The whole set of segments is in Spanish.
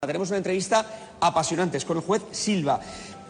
Tenemos una entrevista apasionante con el juez Silva.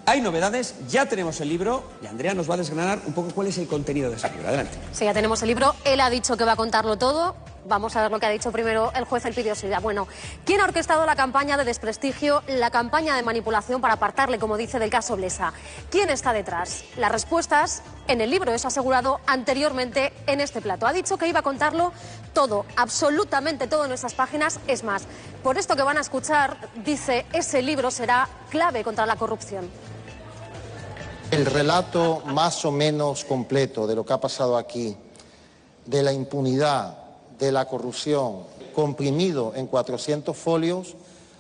Hay novedades, ya tenemos el libro y Andrea nos va a desgranar un poco cuál es el contenido de ese libro. Adelante. Sí, ya tenemos el libro. Él ha dicho que va a contarlo todo. Vamos a ver lo que ha dicho primero el juez Elpidio Silva. Bueno, ¿quién ha orquestado la campaña de desprestigio, la campaña de manipulación para apartarle, como dice, del caso Blesa? ¿Quién está detrás? Las respuestas en el libro, eso ha asegurado anteriormente en este plato. Ha dicho que iba a contarlo todo, absolutamente todo en nuestras páginas. Es más, por esto que van a escuchar, dice, ese libro será clave contra la corrupción. El relato más o menos completo de lo que ha pasado aquí, de la impunidad, de la corrupción, comprimido en 400 folios,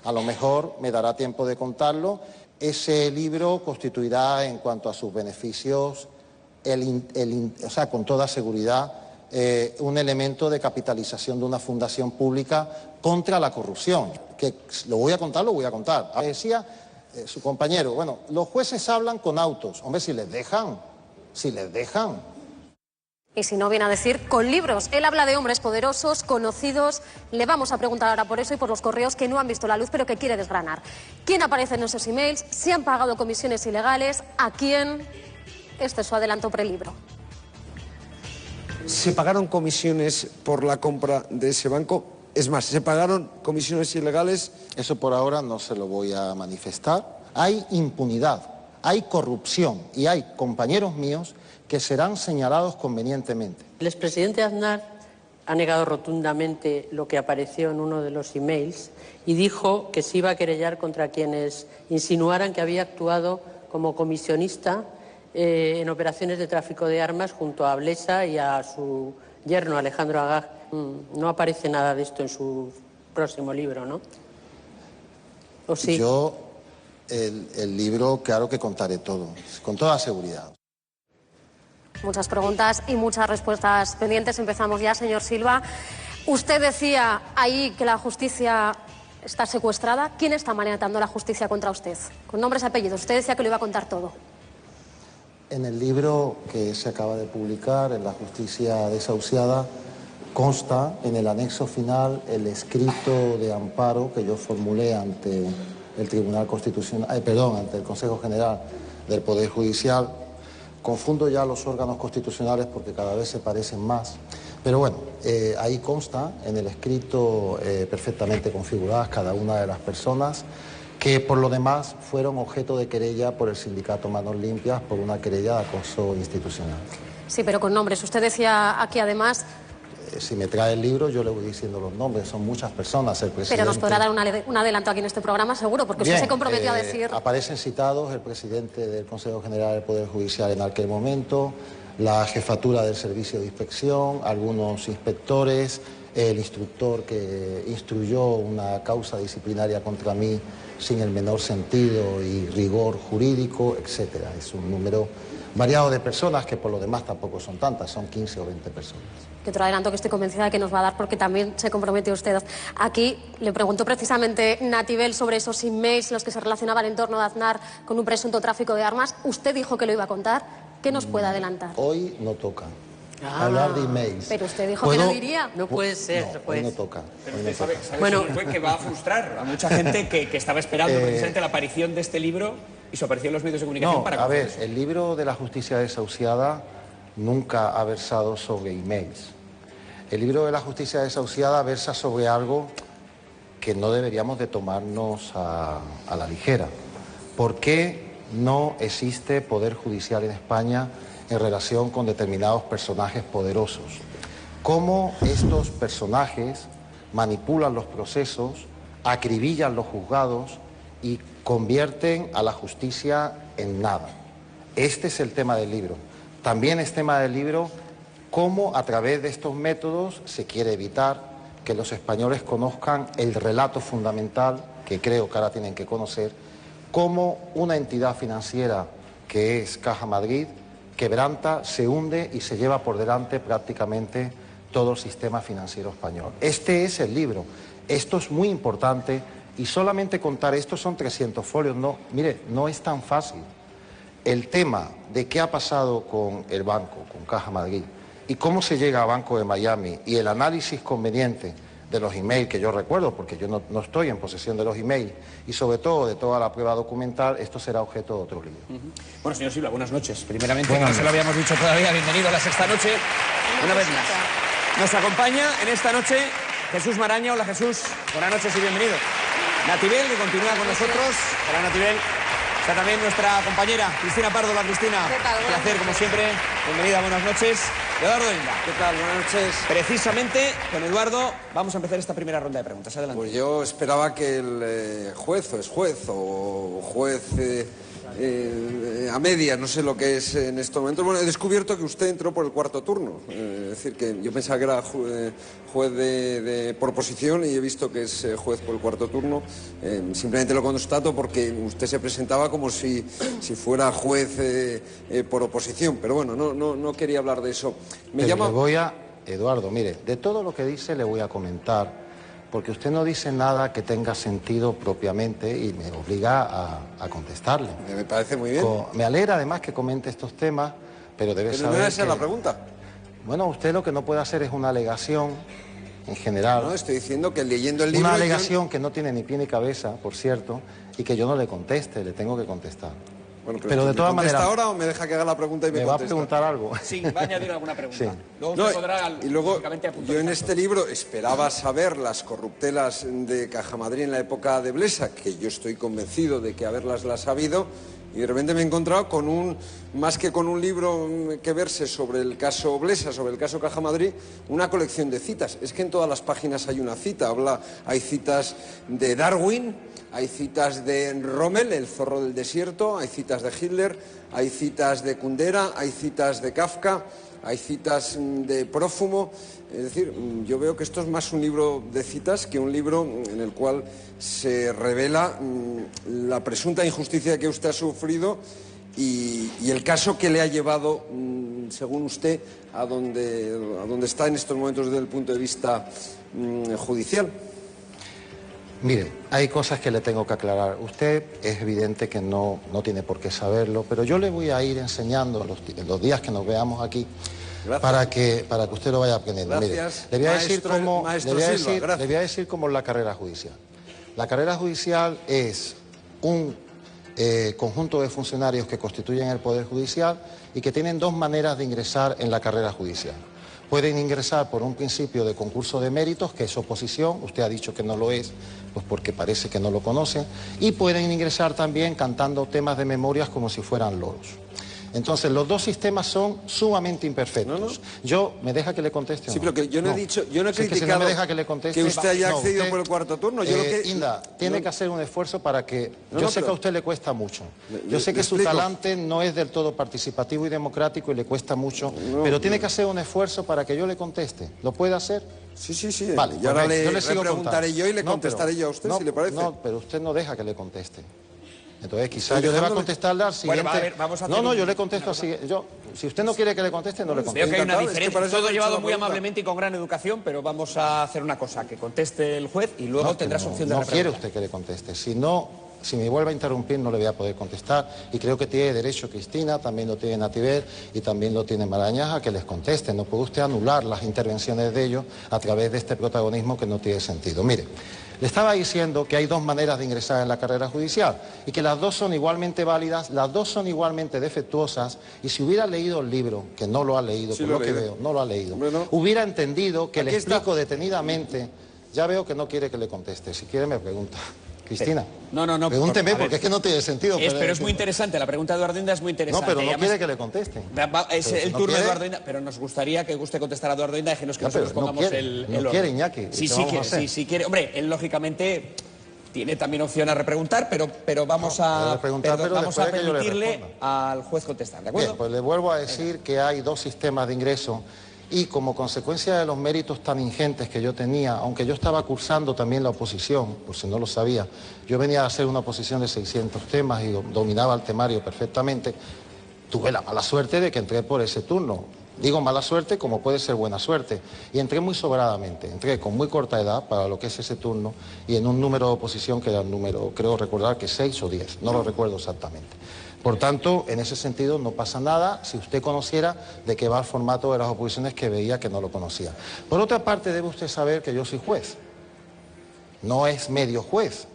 a lo mejor me dará tiempo de contarlo. Ese libro constituirá, en cuanto a sus beneficios, con toda seguridad, un elemento de capitalización de una fundación pública contra la corrupción. Que lo voy a contar. Decía su compañero, bueno, los jueces hablan con autos. Hombre, si les dejan. Y si no, viene a decir con libros. Él habla de hombres poderosos, conocidos. Le vamos a preguntar ahora por eso y por los correos que no han visto la luz, pero que quiere desgranar. ¿Quién aparece en esos emails? ¿Se han pagado comisiones ilegales? ¿A quién? Este es su adelanto prelibro. ¿Se pagaron comisiones por la compra de ese banco? Es más, ¿se pagaron comisiones ilegales? Eso por ahora no se lo voy a manifestar. Hay impunidad, hay corrupción y hay compañeros míos que serán señalados convenientemente. El expresidente Aznar ha negado rotundamente lo que apareció en uno de los emails y dijo que se iba a querellar contra quienes insinuaran que había actuado como comisionista en operaciones de tráfico de armas junto a Blesa y a su yerno Alejandro Agag. No aparece nada de esto en su próximo libro, ¿no? ¿O sí? Yo, el libro, claro que contaré todo, con toda seguridad. Muchas preguntas y muchas respuestas pendientes. Empezamos ya, señor Silva. Usted decía ahí que la justicia está secuestrada. ¿Quién está manejando la justicia contra usted? Con nombres y apellidos. Usted decía que lo iba a contar todo. En el libro que se acaba de publicar, en La justicia desahuciada, consta en el anexo final el escrito de amparo que yo formulé ante el Tribunal Constitucional, ante el Consejo General del Poder Judicial. Confundo ya los órganos constitucionales porque cada vez se parecen más. Pero bueno, ahí consta en el escrito perfectamente configuradas cada una de las personas que por lo demás fueron objeto de querella por el sindicato Manos Limpias por una querella de acoso institucional. Sí, pero con nombres. Usted decía aquí además... Si me trae el libro yo le voy diciendo los nombres, son muchas personas, el presidente... Pero nos podrá dar un adelanto aquí en este programa, seguro, porque Bien, usted se comprometió a decir... Aparecen citados el presidente del Consejo General del Poder Judicial en aquel momento, la jefatura del Servicio de Inspección, algunos inspectores, el instructor que instruyó una causa disciplinaria contra mí sin el menor sentido y rigor jurídico, etcétera. Es un número variado de personas que por lo demás tampoco son tantas, son 15 o 20 personas. Que otro adelanto que estoy convencida de que nos va a dar porque también se comprometió usted. Aquí le preguntó precisamente Natibel sobre esos emails en los que se relacionaba el entorno de Aznar con un presunto tráfico de armas. Usted dijo que lo iba a contar. ¿Qué nos puede adelantar? Hoy no toca hablar de emails. Pero usted dijo que no diría. No puede ser, no, pues. Hoy no toca. Pero usted sabe bueno, que va a frustrar a mucha gente que estaba esperando precisamente la aparición de este libro y su aparición en los medios de comunicación para... A ver, el libro de la justicia desahuciada nunca ha versado sobre emails. El libro de la justicia desahuciada versa sobre algo que no deberíamos de tomarnos a la ligera. ¿Por qué no existe poder judicial en España en relación con determinados personajes poderosos? ¿Cómo estos personajes manipulan los procesos, acribillan los juzgados y convierten a la justicia en nada? Este es el tema del libro. También es tema del libro cómo a través de estos métodos se quiere evitar que los españoles conozcan el relato fundamental, que creo que ahora tienen que conocer, cómo una entidad financiera que es Caja Madrid quebranta, se hunde y se lleva por delante prácticamente todo el sistema financiero español. Este es el libro. Esto es muy importante y solamente contar esto son 300 folios. No, mire, no es tan fácil. El tema de qué ha pasado con el banco, con Caja Madrid, y cómo se llega a Banco de Miami y el análisis conveniente de los emails que yo recuerdo, porque yo no estoy en posesión de los emails, y sobre todo de toda la prueba documental, esto será objeto de otro libro. Bueno, señor Silva, buenas noches. Primeramente, que no se lo habíamos dicho todavía, bienvenido a la sexta noche. Una vez más. Nos acompaña en esta noche Jesús Maraña. Hola, Jesús. Buenas noches y bienvenido. Natibel, que continúa con nosotros. Hola, Natibel. Está también nuestra compañera Cristina Pardo. Hola, Cristina. ¿Qué tal? Un placer, como siempre. Bienvenida, buenas noches. Eduardo Inda. ¿Qué tal? Buenas noches. Precisamente con Eduardo vamos a empezar esta primera ronda de preguntas. Adelante. Pues yo esperaba que el juez o juez a media, no sé lo que es en estos momentos. Bueno, he descubierto que usted entró por el cuarto turno. Es decir, que yo pensaba que era juez por oposición y he visto que es juez por el cuarto turno. Simplemente lo constato porque usted se presentaba como si fuera juez por oposición. Pero bueno, no quería hablar de eso. Eduardo, mire, de todo lo que dice le voy a comentar, porque usted no dice nada que tenga sentido propiamente y me obliga a contestarle. Me parece muy bien. Me alegra además que comente estos temas, pero debe saber no debe ser que... la pregunta. Bueno, usted lo que no puede hacer es una alegación en general. No, estoy diciendo que leyendo el libro... Una alegación que no tiene ni pie ni cabeza, por cierto, y que yo no le conteste, le tengo que contestar. Bueno, pero de todas maneras... ahora o me deja que haga la pregunta y me va a contesta? preguntar algo. Sí, va a añadir alguna pregunta. Sí. Luego No, usted podrá, y luego lógicamente, apuntar. yo en este libro esperaba saber las corruptelas de Caja Madrid en la época de Blesa, que yo estoy convencido de que haberlas ha habido, y de repente me he encontrado con más que con un libro que verse sobre el caso Blesa, sobre el caso Caja Madrid, una colección de citas. Es que en todas las páginas hay una cita. Hay citas de Darwin, hay citas de Rommel, el zorro del desierto, hay citas de Hitler, hay citas de Kundera, hay citas de Kafka, hay citas de Prófumo. Es decir, yo veo que esto es más un libro de citas que un libro en el cual se revela la presunta injusticia que usted ha sufrido y el caso que le ha llevado, según usted, a donde está en estos momentos desde el punto de vista judicial. Mire, hay cosas que le tengo que aclarar. Usted es evidente que no tiene por qué saberlo, pero yo le voy a ir enseñando en los días que nos veamos aquí para que usted lo vaya aprendiendo. Gracias. Mire, le voy a decir cómo es la carrera judicial. La carrera judicial es un conjunto de funcionarios que constituyen el Poder Judicial y que tienen dos maneras de ingresar en la carrera judicial. Pueden ingresar por un principio de concurso de méritos, que es oposición, usted ha dicho que no lo es, pues porque parece que no lo conoce, y pueden ingresar también cantando temas de memorias como si fueran loros. Entonces, los dos sistemas son sumamente imperfectos. ¿Me deja que le conteste o no? Sí, pero que yo no he dicho, yo no he criticado que si no me deja que le conteste, que usted haya accedido por el cuarto turno. Inda, tiene que hacer un esfuerzo para que... Yo sé que a usted le cuesta mucho. Yo sé que su talante no es del todo participativo y democrático y le cuesta mucho, pero tiene que hacer un esfuerzo para que yo le conteste. ¿Lo puede hacer? Sí. Vale, y ahora le sigo preguntaré yo y le contestaré yo a usted, si le parece. No, pero usted no deja que le conteste. Entonces quizás yo deba contestarle al siguiente... Bueno, vamos a hacer yo le contesto al siguiente. Si usted no quiere que le conteste, no le contesto. Veo que hay una diferencia. Es que Todo llevado muy amablemente y con gran educación, pero vamos a hacer una cosa, que conteste el juez y luego tendrás opción de No repreguntar. quiere usted que le conteste. Si me vuelve a interrumpir no le voy a poder contestar, y creo que tiene derecho Cristina, también lo tiene Natibel y también lo tiene Maraña a que les conteste. No puede usted anular las intervenciones de ellos a través de este protagonismo que no tiene sentido. Mire, le estaba diciendo que hay dos maneras de ingresar en la carrera judicial y que las dos son igualmente válidas, las dos son igualmente defectuosas, y si hubiera leído el libro, que no lo ha leído, por lo que veo, no lo ha leído, hubiera entendido que le explico detenidamente. Ya veo que no quiere que le conteste, si quiere me pregunta. Cristina, no, pregúnteme porque es que no tiene sentido. Pero es muy interesante, la pregunta de Eduardo Inda es muy interesante. No, pero no quiere que le conteste. Es el turno de Eduardo Inda, pero nos gustaría que guste contestar a Eduardo Inda, déjenos que nosotros pongamos el orden. No quiere, Iñaki. Sí quiere. Hombre, él lógicamente tiene también opción a repreguntar, pero vamos a permitirle al juez contestar, ¿de acuerdo? Bien, pues le vuelvo a decir que hay dos sistemas de ingreso. Y como consecuencia de los méritos tan ingentes que yo tenía, aunque yo estaba cursando también la oposición, por si no lo sabía, yo venía a hacer una oposición de 600 temas y dominaba el temario perfectamente, tuve la mala suerte de que entré por ese turno. Digo mala suerte como puede ser buena suerte. Y entré muy sobradamente, entré con muy corta edad para lo que es ese turno y en un número de oposición que era el número, creo recordar que 6 o 10, no lo recuerdo exactamente. Por tanto, en ese sentido no pasa nada si usted conociera de qué va el formato de las oposiciones, que veía que no lo conocía. Por otra parte, debe usted saber que yo soy juez. No es medio juez,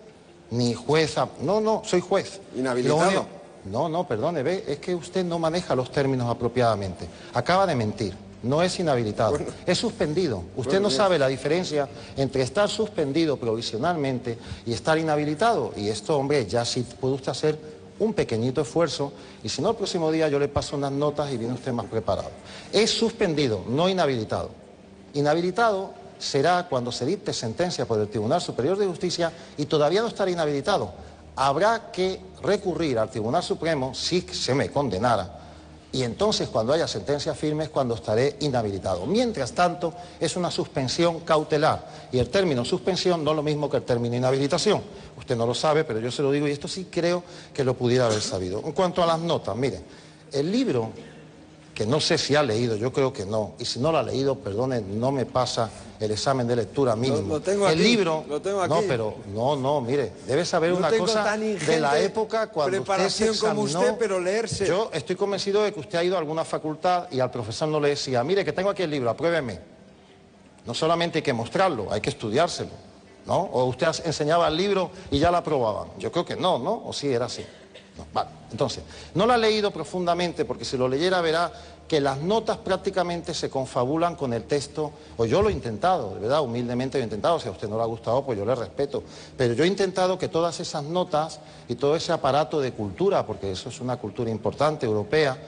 ni juez... No, soy juez. ¿Inhabilitado? No, perdone, ve, es que usted no maneja los términos apropiadamente. Acaba de mentir. No es inhabilitado, bueno, es suspendido. Usted no sabe la diferencia entre estar suspendido provisionalmente y estar inhabilitado. Y esto, hombre, ya sí puede usted hacer un pequeñito esfuerzo, y si no, el próximo día yo le paso unas notas y viene usted más preparado. Es suspendido, no inhabilitado. Inhabilitado será cuando se dicte sentencia por el Tribunal Superior de Justicia y todavía no estará inhabilitado. Habrá que recurrir al Tribunal Supremo si se me condenara. Y entonces, cuando haya sentencia firme, es cuando estaré inhabilitado. Mientras tanto, es una suspensión cautelar. Y el término suspensión no es lo mismo que el término inhabilitación. Usted no lo sabe, pero yo se lo digo, y esto sí creo que lo pudiera haber sabido. En cuanto a las notas, mire, el libro, que no sé si ha leído, yo creo que no, y si no lo ha leído, perdone, no me pasa el examen de lectura mínimo. Lo tengo aquí, el libro, lo tengo aquí. No, pero no, mire, debe saber una cosa de la época cuando usted se examinó. Como usted, pero leerse. Yo estoy convencido de que usted ha ido a alguna facultad y al profesor no le decía, mire, que tengo aquí el libro, apruébeme. No solamente hay que mostrarlo, hay que estudiárselo, ¿no? O usted enseñaba el libro y ya lo aprobaban. Yo creo que no, ¿no? O sí, era así. No, vale. Entonces, no lo ha leído profundamente, porque si lo leyera verá que las notas prácticamente se confabulan con el texto, o yo lo he intentado, de verdad, humildemente lo he intentado, si a usted no le ha gustado, pues yo le respeto, pero yo he intentado que todas esas notas y todo ese aparato de cultura, porque eso es una cultura importante, europea,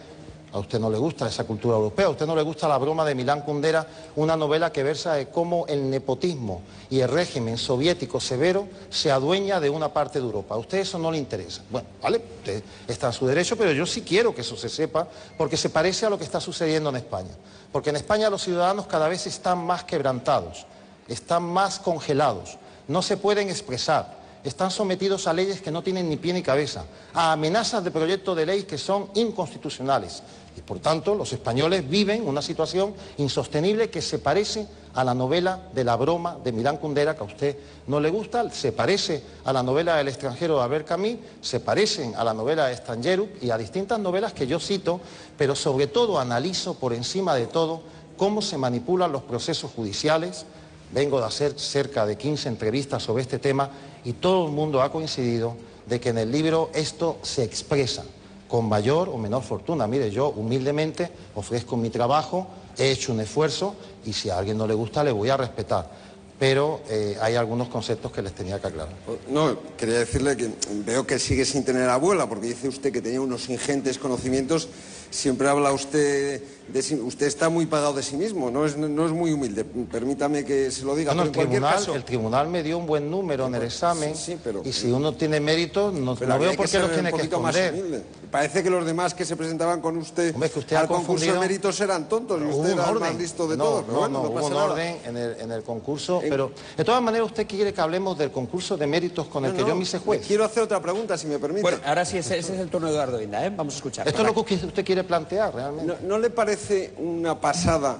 a usted no le gusta esa cultura europea, a usted no le gusta La broma de Milán Kundera, una novela que versa de cómo el nepotismo y el régimen soviético severo se adueña de una parte de Europa. A usted eso no le interesa. Bueno, vale, usted está en su derecho, pero yo sí quiero que eso se sepa, porque se parece a lo que está sucediendo en España. Porque en España los ciudadanos cada vez están más quebrantados, están más congelados, no se pueden expresar. Están sometidos a leyes que no tienen ni pie ni cabeza, a amenazas de proyectos de ley que son inconstitucionales. Y por tanto, los españoles viven una situación insostenible que se parece a la novela de La broma de Milán Kundera, que a usted no le gusta, se parece a la novela El extranjero de Albert Camus, se parecen a la novela de Stangerup y a distintas novelas que yo cito, pero sobre todo analizo por encima de todo cómo se manipulan los procesos judiciales. Vengo de hacer cerca de 15 entrevistas sobre este tema y todo el mundo ha coincidido de que en el libro esto se expresa con mayor o menor fortuna. Mire, yo humildemente ofrezco mi trabajo, he hecho un esfuerzo y si a alguien no le gusta le voy a respetar. Pero hay algunos conceptos que les tenía que aclarar. No, quería decirle que veo que sigue sin tener abuela, porque dice usted que tenía unos ingentes conocimientos. Siempre habla usted de sí, usted está muy pagado de sí mismo, no es muy humilde, permítame que se lo diga. Bueno, pero en cualquier caso, el tribunal me dio un buen número en el examen, sí, pero, y si uno tiene méritos, no veo por qué los tiene que esconder. Parece que los demás que se presentaban con usted, hombre, que usted al concurso de méritos eran tontos y usted era el más listo de todos. No, hubo un orden en el concurso, pero de todas maneras usted quiere que hablemos del concurso de méritos con el que yo me hice juez. Quiero hacer otra pregunta, si me permite. Bueno, ahora sí, ese es el turno de Eduardo Inda, ¿eh? Vamos a escuchar. Esto es lo que usted quiere plantear, realmente. ¿No le parece una pasada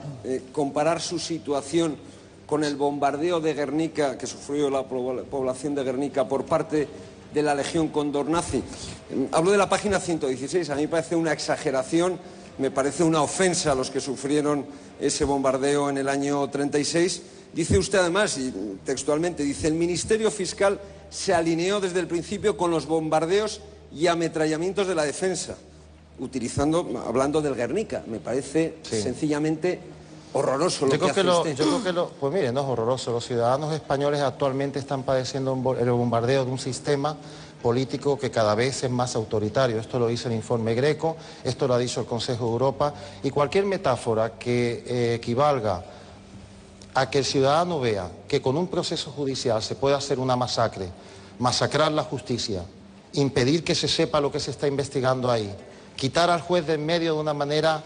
comparar su situación con el bombardeo de Guernica que sufrió la población de Guernica por parte de la Legión Cóndor nazi? Hablo de la página 116, a mí me parece una exageración, me parece una ofensa a los que sufrieron ese bombardeo en el año 36. Dice usted además, y textualmente, dice, el Ministerio Fiscal se alineó desde el principio con los bombardeos y ametrallamientos de la defensa, hablando del Guernica. Me parece sencillamente horroroso lo que hace usted. Pues mire, no es horroroso. Los ciudadanos españoles actualmente están padeciendo el bombardeo de un sistema político que cada vez es más autoritario. Esto lo dice el informe Greco, esto lo ha dicho el Consejo de Europa, y cualquier metáfora que equivalga a que el ciudadano vea que con un proceso judicial se puede hacer una masacre, masacrar la justicia, impedir que se sepa lo que se está investigando ahí, quitar al juez de en medio de una manera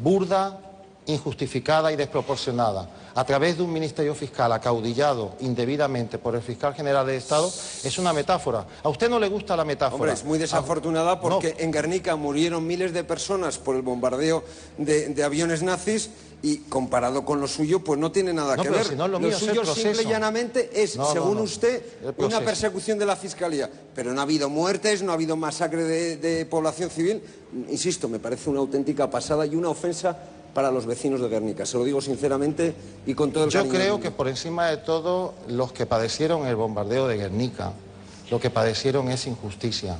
burda, injustificada y desproporcionada a través de un Ministerio Fiscal acaudillado indebidamente por el Fiscal General del Estado es una metáfora. ¿A usted no le gusta la metáfora? Hombre, es muy desafortunada porque en Guernica murieron miles de personas por el bombardeo de aviones nazis y comparado con lo suyo, pues no tiene nada que ver. Si no, lo suyo simple y llanamente es, según usted, una persecución de la Fiscalía. Pero no ha habido muertes, no ha habido masacre de población civil. Insisto, me parece una auténtica pasada y una ofensa para los vecinos de Guernica. Se lo digo sinceramente y con todo el cariño. Yo creo que por encima de todo, los que padecieron el bombardeo de Guernica, lo que padecieron es injusticia.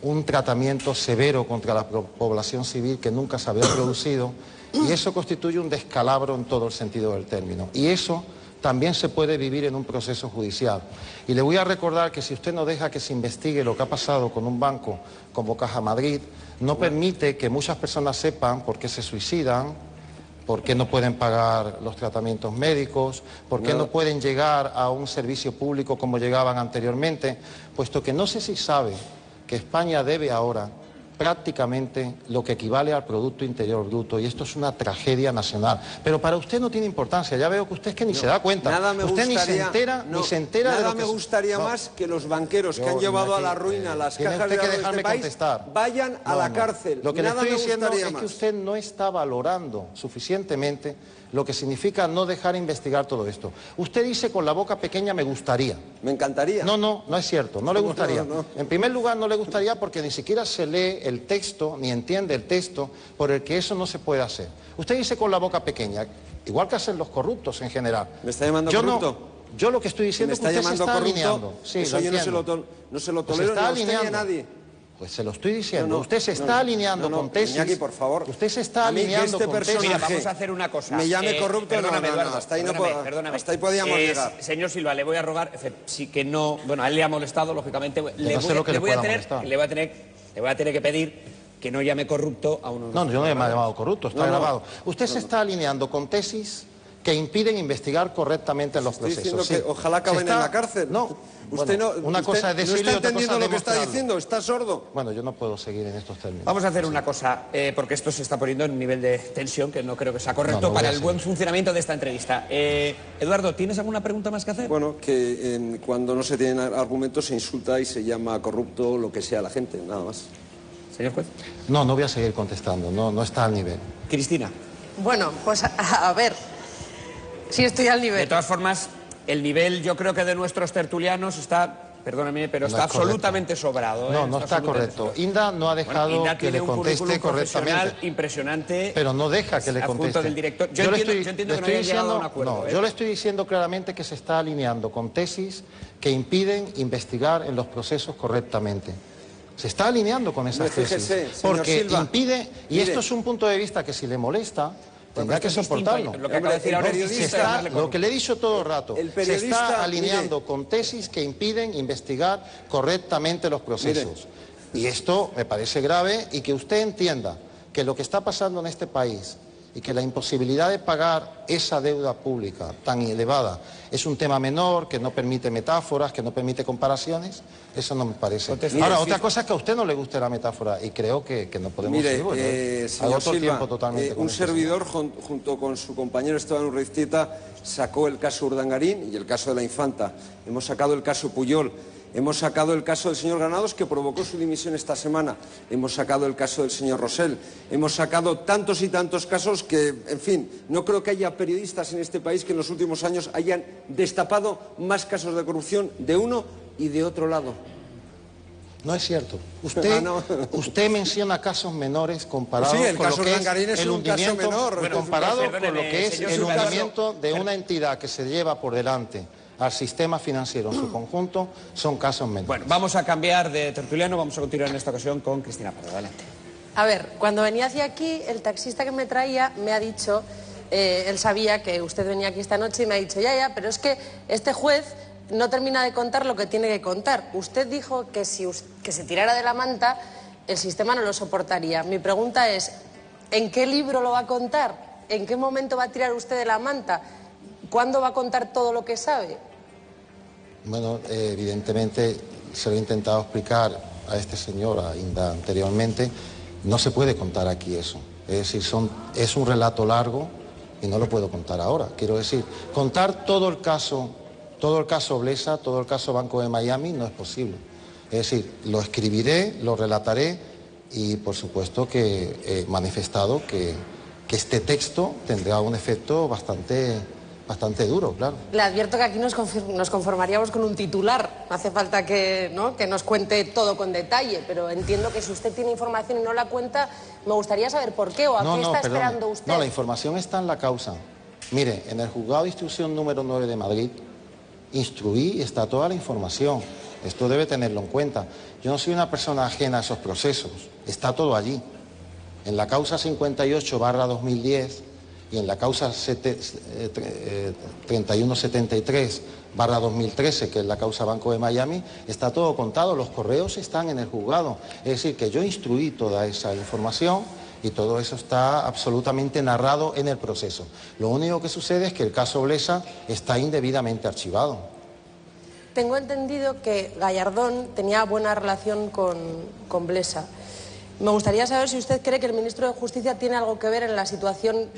Un tratamiento severo contra la población civil que nunca se había producido, y eso constituye un descalabro en todo el sentido del término. Y eso también se puede vivir en un proceso judicial. Y le voy a recordar que si usted no deja que se investigue lo que ha pasado con un banco como Caja Madrid, no permite que muchas personas sepan por qué se suicidan, por qué no pueden pagar los tratamientos médicos, por qué no pueden llegar a un servicio público como llegaban anteriormente, puesto que no sé si sabe que España debe ahora prácticamente lo que equivale al Producto Interior Bruto, y esto es una tragedia nacional. Pero para usted no tiene importancia, ya veo que usted es que ni se da cuenta. Usted ni se entera de lo que... Nada me gustaría más que los banqueros que han llevado a la ruina las cajas de ahorro de este país vayan a la cárcel. Lo que le estoy diciendo es que usted no está valorando suficientemente lo que significa no dejar investigar todo esto. Usted dice con la boca pequeña, me gustaría. Me encantaría. No es cierto, no le gustaría. En primer lugar, no le gustaría porque ni siquiera se lee el texto, ni entiende el texto, por el que eso no se puede hacer. Usted dice con la boca pequeña, igual que hacen los corruptos en general. ¿Me está llamando corrupto? Yo lo que estoy diciendo es que usted se está alineando. Sí, eso yo no se lo tolero ni a usted ni a nadie. Pues se lo estoy diciendo. Usted se está alineando con tesis. Iñaki, por favor. Usted se está alineando con tesis. Mira, vamos a hacer una cosa. Me llame corrupto, perdóname, Eduardo, hasta ahí perdóname. Hasta ahí podíamos llegar. Señor Silva, le voy a rogar, sí que no, bueno, a él le ha molestado, lógicamente. Le voy a tener que pedir que no llame corrupto a uno. No, yo no he llamado corrupto, está grabado. Usted se está alineando con tesis que impiden investigar correctamente los procesos. Que ojalá acaben en la cárcel. Usted una cosa es decirlo y otra cosa es lo que está diciendo, está sordo. Bueno, yo no puedo seguir en estos términos. Vamos a hacer una cosa, porque esto se está poniendo en un nivel de tensión que no creo que sea correcto para el buen funcionamiento de esta entrevista. Eduardo, ¿tienes alguna pregunta más que hacer? Bueno, que cuando no se tienen argumentos se insulta y se llama corrupto lo que sea la gente, nada más. Señor juez. No voy a seguir contestando, no está al nivel. Cristina. Bueno, pues a ver, si estoy al nivel. De todas formas, el nivel yo creo que de nuestros tertulianos está, perdóname, pero está absolutamente sobrado. No está correcto. Inda no ha dejado que le conteste correctamente. Impresionante. Pero no deja que le conteste. Del director. Yo entiendo que no haya llegado a un acuerdo. Yo le estoy diciendo claramente que se está alineando con tesis que impiden investigar en los procesos correctamente. Se está alineando con esas tesis. Porque impide, y esto es un punto de vista que si le molesta, tendrá que soportarlo. Lo que acaba de decir ahora es lo que le he dicho todo el rato. Se está alineando con tesis que impiden investigar correctamente los procesos. Y esto me parece grave, y que usted entienda que lo que está pasando en este país y que la imposibilidad de pagar esa deuda pública tan elevada es un tema menor, que no permite metáforas, que no permite comparaciones, eso no me parece. Ahora, otra cosa es que a usted no le guste la metáfora, y creo que no podemos seguir. Señor Silva, un servidor, junto con su compañero Esteban Urreiztieta, sacó el caso Urdangarín y el caso de la Infanta. Hemos sacado el caso Pujol. Hemos sacado el caso del señor Granados, que provocó su dimisión esta semana. Hemos sacado el caso del señor Rosell. Hemos sacado tantos y tantos casos que, en fin, no creo que haya periodistas en este país que en los últimos años hayan destapado más casos de corrupción de uno y de otro lado. No es cierto. Usted menciona casos menores comparados con lo que es el hundimiento, comparado con lo que es el hundimiento de una entidad que se lleva por delante al sistema financiero en su conjunto, son casos menores. Bueno, vamos a cambiar de tertuliano, vamos a continuar en esta ocasión con Cristina Pardo. Adelante. A ver, cuando venía hacia aquí, el taxista que me traía me ha dicho, él sabía que usted venía aquí esta noche y me ha dicho, ya, pero es que este juez no termina de contar lo que tiene que contar. Usted dijo que si que se tirara de la manta, el sistema no lo soportaría. Mi pregunta es, ¿en qué libro lo va a contar? ¿En qué momento va a tirar usted de la manta? ¿Cuándo va a contar todo lo que sabe? Bueno, evidentemente se lo he intentado explicar a este señor, a Inda, anteriormente. No se puede contar aquí eso. Es decir, es un relato largo y no lo puedo contar ahora. Quiero decir, contar todo el caso Blesa, todo el caso Banco de Miami no es posible. Es decir, lo escribiré, lo relataré y por supuesto que he manifestado que este texto tendrá un efecto bastante duro, claro. Le advierto que aquí nos conformaríamos con un titular. No hace falta que nos cuente todo con detalle, pero entiendo que si usted tiene información y no la cuenta, me gustaría saber por qué o a qué está esperando usted. No, la información está en la causa. Mire, en el juzgado de instrucción número 9 de Madrid, instruí y está toda la información. Esto debe tenerlo en cuenta. Yo no soy una persona ajena a esos procesos. Está todo allí. En la causa 58/2010 y en la causa 3173/2013, que es la causa Banco de Miami, está todo contado. Los correos están en el juzgado. Es decir, que yo instruí toda esa información y todo eso está absolutamente narrado en el proceso. Lo único que sucede es que el caso Blesa está indebidamente archivado. Tengo entendido que Gallardón tenía buena relación con Blesa. Me gustaría saber si usted cree que el ministro de Justicia tiene algo que ver en la situación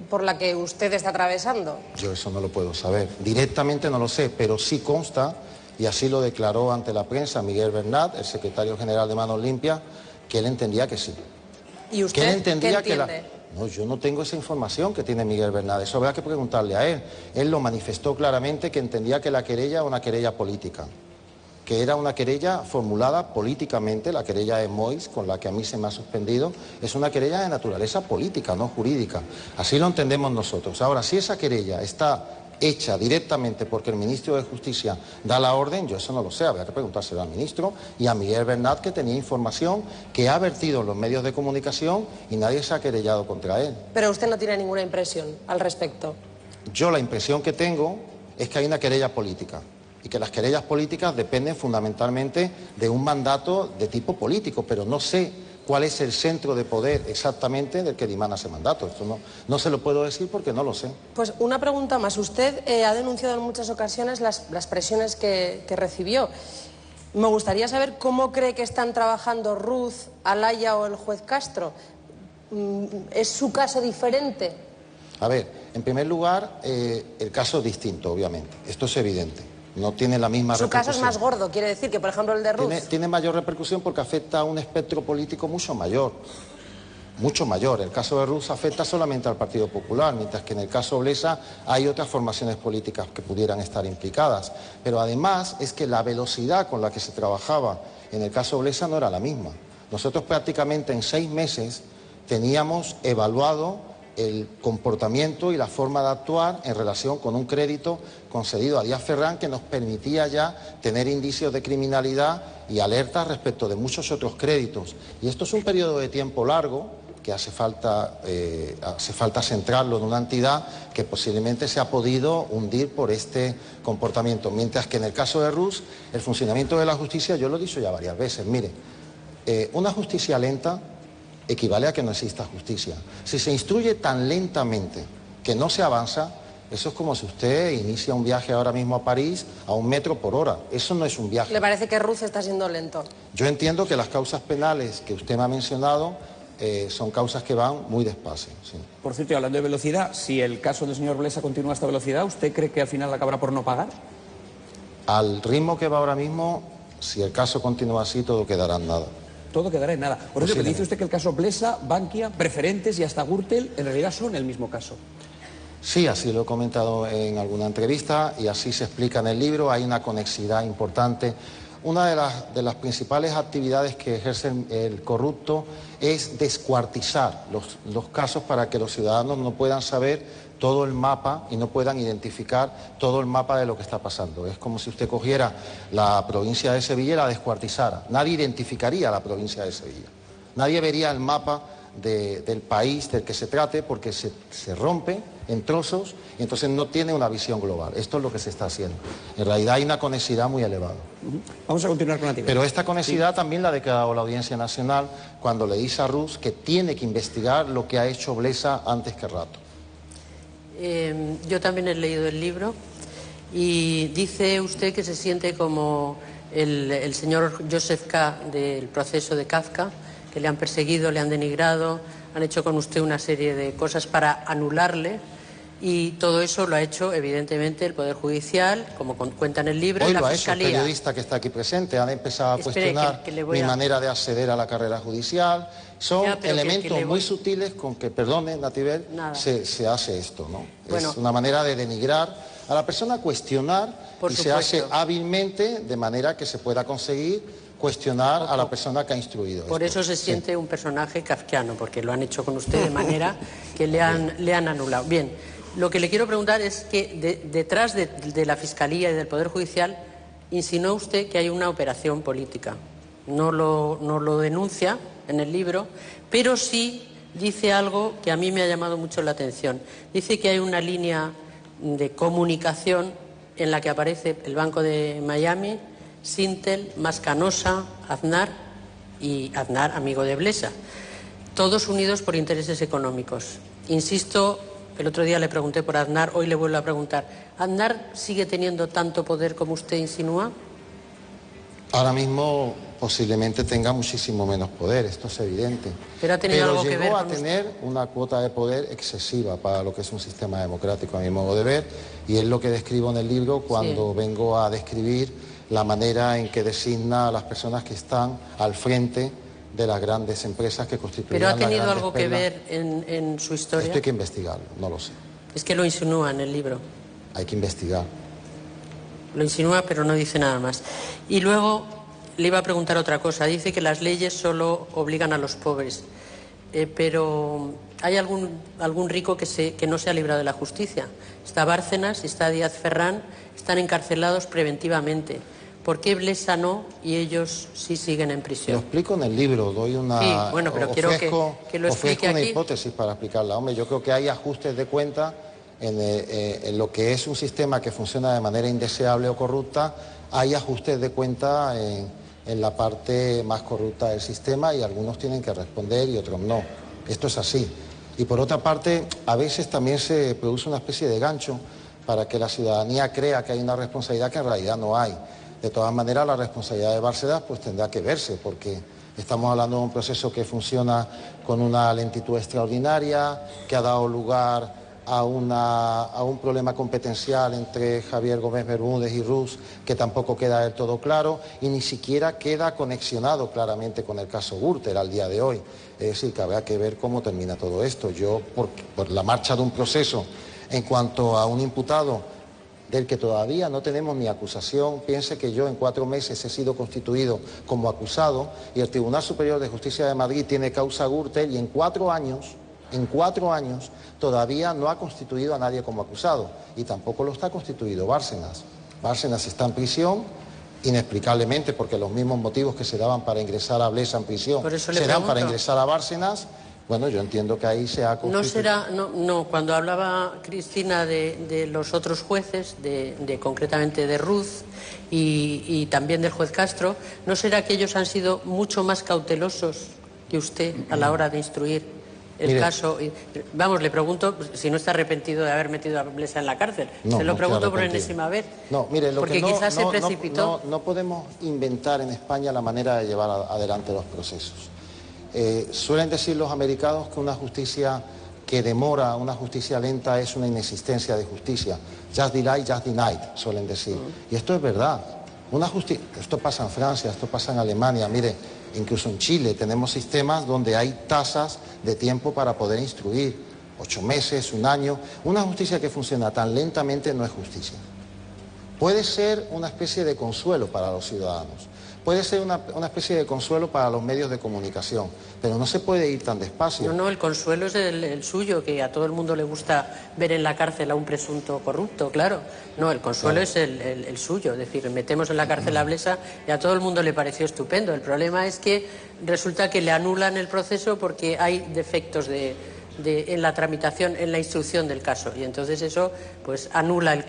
por la que usted está atravesando. Yo eso no lo puedo saber. Directamente no lo sé, pero sí consta, y así lo declaró ante la prensa Miguel Bernat, el secretario general de Manos Limpias, que él entendía que sí. ¿Y usted que él entendía qué entiende? No, yo no tengo esa información que tiene Miguel Bernat. Eso habrá que preguntarle a él. Él lo manifestó claramente, que entendía que la querella era una querella política, que era una querella formulada políticamente. La querella de Mois, con la que a mí se me ha suspendido, es una querella de naturaleza política, no jurídica. Así lo entendemos nosotros. Ahora, si esa querella está hecha directamente porque el ministro de Justicia da la orden, yo eso no lo sé, habrá que preguntárselo al ministro y a Miguel Bernat, que tenía información que ha vertido en los medios de comunicación y nadie se ha querellado contra él. Pero usted no tiene ninguna impresión al respecto. Yo la impresión que tengo es que hay una querella política y que las querellas políticas dependen fundamentalmente de un mandato de tipo político, pero no sé cuál es el centro de poder exactamente del que dimana ese mandato. Esto no se lo puedo decir porque no lo sé. Pues una pregunta más. Usted ha denunciado en muchas ocasiones las presiones que recibió. Me gustaría saber cómo cree que están trabajando Ruz, Alaya o el juez Castro. ¿Es su caso diferente? A ver, en primer lugar, el caso es distinto, obviamente. Esto es evidente. No tiene la misma repercusión. Su caso es más gordo, quiere decir que, por ejemplo, el de Ruz... Tiene mayor repercusión porque afecta a un espectro político mucho mayor. Mucho mayor. El caso de Ruz afecta solamente al Partido Popular, mientras que en el caso Blesa hay otras formaciones políticas que pudieran estar implicadas. Pero además es que la velocidad con la que se trabajaba en el caso Blesa no era la misma. Nosotros prácticamente en 6 meses teníamos evaluado el comportamiento y la forma de actuar en relación con un crédito concedido a Díaz Ferrán que nos permitía ya tener indicios de criminalidad y alertas respecto de muchos otros créditos. Y esto es un periodo de tiempo largo que hace falta centrarlo en una entidad que posiblemente se ha podido hundir por este comportamiento. Mientras que en el caso de Ruz, el funcionamiento de la justicia, yo lo he dicho ya varias veces, mire, una justicia lenta equivale a que no exista justicia. Si se instruye tan lentamente que no se avanza, eso es como si usted inicia un viaje ahora mismo a París a 1 metro por hora. Eso no es un viaje. ¿Le parece que Ruz está siendo lento? Yo entiendo que las causas penales que usted me ha mencionado son causas que van muy despacio. Sí. Por cierto, y hablando de velocidad, si el caso del señor Blesa continúa a esta velocidad, ¿usted cree que al final acabará por no pagar? Al ritmo que va ahora mismo, si el caso continúa así, todo quedará en nada. Todo quedará en nada. Por eso que dice usted que el caso Blesa, Bankia, Preferentes y hasta Gürtel en realidad son el mismo caso. Sí, así lo he comentado en alguna entrevista y así se explica en el libro. Hay una conexidad importante. Una de las principales actividades que ejerce el corrupto es descuartizar los casos para que los ciudadanos no puedan saber todo el mapa y no puedan identificar todo el mapa de lo que está pasando. Es como si usted cogiera la provincia de Sevilla y la descuartizara. Nadie identificaría la provincia de Sevilla. Nadie vería el mapa del país del que se trate porque se rompe en trozos y entonces no tiene una visión global. Esto es lo que se está haciendo. En realidad hay una conexidad muy elevada. Vamos a continuar con la actividad. Pero esta conexidad también la ha declarado la Audiencia Nacional cuando le dice a Ruz que tiene que investigar lo que ha hecho Blesa antes que Rato. Yo también he leído el libro y dice usted que se siente como el señor Joseph K. del proceso de Kafka, que le han perseguido, le han denigrado, han hecho con usted una serie de cosas para anularle, y todo eso lo ha hecho evidentemente el Poder Judicial, como cuenta en el libro, hoy y la lo ha hecho el Fiscalía. periodista que está aquí presente. Han empezado a Espere, cuestionar que le voy mi a... manera de acceder a la carrera judicial. Son Ya, pero elementos que muy sutiles con que, perdone, Natibel, se hace esto, ¿no? Bueno, es una manera de denigrar a la persona, cuestionar, por y supuesto. se hace hábilmente de manera que se pueda conseguir cuestionar a la persona que ha instruido. Por eso se siente un personaje kafkiano, porque lo han hecho con usted de manera que le han anulado. Bien, lo que le quiero preguntar es que detrás de la Fiscalía y del Poder Judicial insinuó usted que hay una operación política. No lo denuncia en el libro, pero sí dice algo que a mí me ha llamado mucho la atención. Dice que hay una línea de comunicación en la que aparece el Banco de Miami, Sintel, Mascanosa, Aznar y Aznar, amigo de Blesa, todos unidos por intereses económicos. Insisto, el otro día le pregunté por Aznar, hoy le vuelvo a preguntar, ¿Aznar sigue teniendo tanto poder como usted insinúa? Ahora mismo posiblemente tenga muchísimo menos poder, esto es evidente. Pero ha tenido algo que ver llegó a con tener una cuota de poder excesiva para lo que es un sistema democrático, a mi modo de ver, y es lo que describo en el libro cuando vengo a describir la manera en que designa a las personas que están al frente de las grandes empresas que constituyen ¿Pero ha las tenido grandes algo que perlas. ver en su historia? Esto hay que investigarlo, no lo sé. Es que lo insinúa en el libro. Hay que investigar. Lo insinúa, pero no dice nada más. Y luego le iba a preguntar otra cosa. Dice que las leyes solo obligan a los pobres. Pero ¿hay algún rico que no se ha librado de la justicia? Está Bárcenas y está Díaz Ferrán, están encarcelados preventivamente. ¿Por qué Blesa no y ellos sí siguen en prisión? Lo explico en el libro, doy una... Sí, bueno, pero quiero que lo explique una aquí. hipótesis para explicarla. Hombre, yo creo que hay ajustes de cuenta en lo que es un sistema que funciona de manera indeseable o corrupta, hay ajustes de cuenta en la parte más corrupta del sistema y algunos tienen que responder y otros no. Esto es así. Y por otra parte, a veces también se produce una especie de gancho para que la ciudadanía crea que hay una responsabilidad que en realidad no hay. De todas maneras, la responsabilidad de Bárcenas pues tendrá que verse, porque estamos hablando de un proceso que funciona con una lentitud extraordinaria, que ha dado lugar a un problema competencial entre Javier Gómez Bermúdez y Ruz, que tampoco queda del todo claro, y ni siquiera queda conexionado claramente con el caso Gürtel al día de hoy. Es decir, que habrá que ver cómo termina todo esto. Yo, por la marcha de un proceso en cuanto a un imputado del que todavía no tenemos ni acusación, piense que yo en 4 meses he sido constituido como acusado y el Tribunal Superior de Justicia de Madrid tiene causa Gürtel y en 4 años todavía no ha constituido a nadie como acusado y tampoco lo está constituido Bárcenas. Bárcenas está en prisión inexplicablemente porque los mismos motivos que se daban para ingresar a Blesa en prisión se dan para ingresar a Bárcenas. Bueno, yo entiendo que ahí se ha constituido... Cuando hablaba Cristina de los otros jueces, concretamente de Ruz y también del juez Castro, ¿no será que ellos han sido mucho más cautelosos que usted a la hora de instruir el caso? Vamos, le pregunto si no está arrepentido de haber metido a Blesa en la cárcel. No, se lo no pregunto por enésima vez. No, mire, porque quizás se precipitó. No podemos inventar en España la manera de llevar adelante los procesos. Suelen decir los americanos que una justicia que demora, una justicia lenta es una inexistencia de justicia. Just delay, just denied, suelen decir. Y esto es verdad. Esto pasa en Francia, esto pasa en Alemania. Mire, incluso en Chile tenemos sistemas donde hay tasas de tiempo para poder instruir. 8 meses, 1 año. Una justicia que funciona tan lentamente no es justicia. Puede ser una especie de consuelo para los ciudadanos. Puede ser una especie de consuelo para los medios de comunicación, pero no se puede ir tan despacio. No, el consuelo es el suyo, que a todo el mundo le gusta ver en la cárcel a un presunto corrupto, claro. No, el consuelo es el suyo, es decir, metemos en la cárcel a Blesa y a todo el mundo le pareció estupendo. El problema es que resulta que le anulan el proceso porque hay defectos en la tramitación, en la instrucción del caso, y entonces eso pues anula,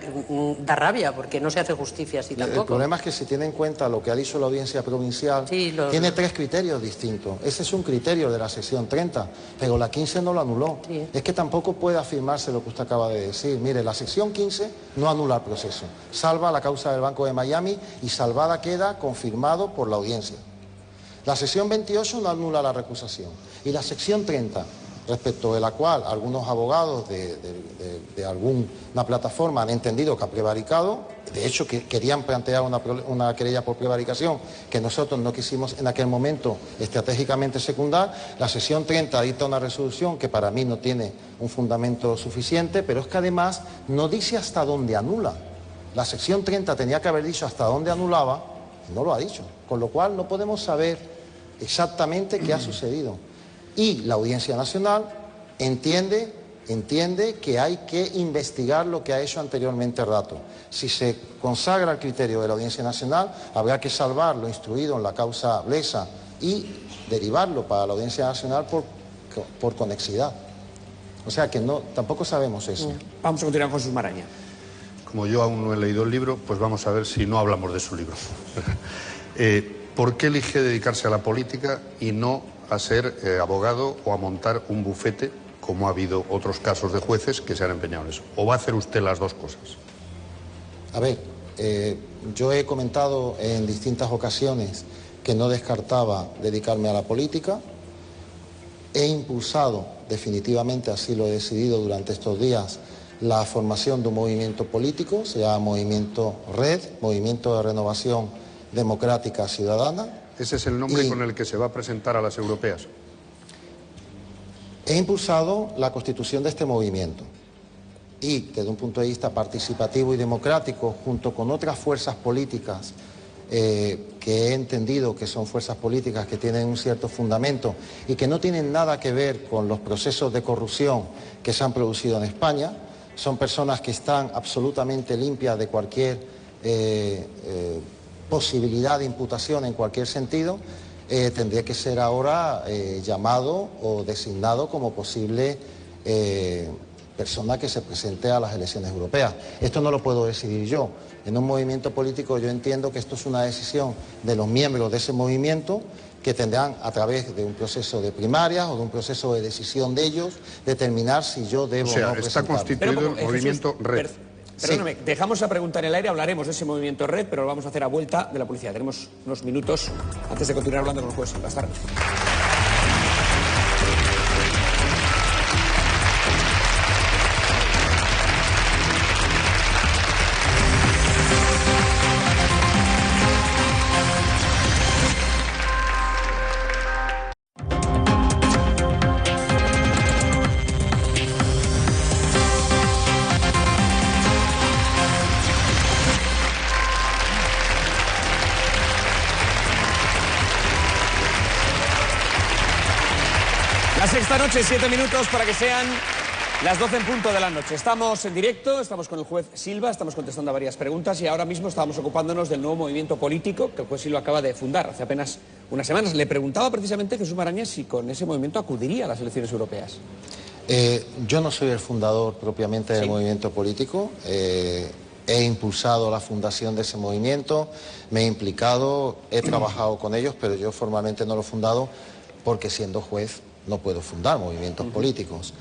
da rabia porque no se hace justicia así tampoco. El problema es que si tiene en cuenta lo que ha dicho la audiencia provincial, tiene 3 criterios distintos. Ese es un criterio de la sección 30, pero la 15 no lo anuló. Sí. Es que tampoco puede afirmarse lo que usted acaba de decir. Mire, la sección 15 no anula el proceso, salva la causa del Banco de Miami y salvada queda confirmado por la audiencia. La sección 28 no anula la recusación y la sección 30 respecto de la cual algunos abogados de alguna plataforma han entendido que ha prevaricado, de hecho que querían plantear una querella por prevaricación que nosotros no quisimos en aquel momento estratégicamente secundar. La sección 30 dicta una resolución que para mí no tiene un fundamento suficiente, pero es que además no dice hasta dónde anula. La sección 30 tenía que haber dicho hasta dónde anulaba y no lo ha dicho, con lo cual no podemos saber exactamente qué ha sucedido. Y la Audiencia Nacional entiende que hay que investigar lo que ha hecho anteriormente Rato. Si se consagra el criterio de la Audiencia Nacional, habrá que salvar lo instruido en la causa Blesa y derivarlo para la Audiencia Nacional por conexidad. O sea que no, tampoco sabemos eso. Vamos a continuar con Jesús Maraña. Como yo aún no he leído el libro, pues vamos a ver si no hablamos de su libro. ¿Por qué elige dedicarse a la política y no a ser abogado o a montar un bufete, como ha habido otros casos de jueces que se han empeñado en eso? ¿O va a hacer usted las dos cosas? A ver, yo he comentado en distintas ocasiones que no descartaba dedicarme a la política. He impulsado, definitivamente así lo he decidido durante estos días, la formación de un movimiento político, se llama Movimiento Red, Movimiento de Renovación Democrática Ciudadana. ¿Ese es el nombre con el que se va a presentar a las europeas? He impulsado la constitución de este movimiento y, desde un punto de vista participativo y democrático, junto con otras fuerzas políticas que he entendido que son fuerzas políticas que tienen un cierto fundamento y que no tienen nada que ver con los procesos de corrupción que se han producido en España. Son personas que están absolutamente limpias de cualquier posibilidad de imputación en cualquier sentido. Tendría que ser ahora llamado o designado como posible persona que se presente a las elecciones europeas. Esto no lo puedo decidir yo. En un movimiento político yo entiendo que esto es una decisión de los miembros de ese movimiento que tendrán, a través de un proceso de primarias o de un proceso de decisión de ellos, determinar si yo debo o no presentarme. Está constituido el movimiento Red. Perdóname, sí. Dejamos esa pregunta en el aire, hablaremos de ese movimiento Red, pero lo vamos a hacer a vuelta de la publicidad. Tenemos unos minutos antes de continuar hablando con el juez Silva. Hasta ahora. Esta noche, 7 minutos para que sean las 12 en punto de la noche. Estamos en directo, estamos con el juez Silva, estamos contestando a varias preguntas y ahora mismo estamos ocupándonos del nuevo movimiento político que el juez Silva acaba de fundar hace apenas unas semanas. Le preguntaba precisamente Jesús Maraña si con ese movimiento acudiría a las elecciones europeas. Yo no soy el fundador propiamente del movimiento político. He impulsado la fundación de ese movimiento, me he implicado, he trabajado con ellos, pero yo formalmente no lo he fundado porque, siendo juez, no puedo fundar movimientos políticos.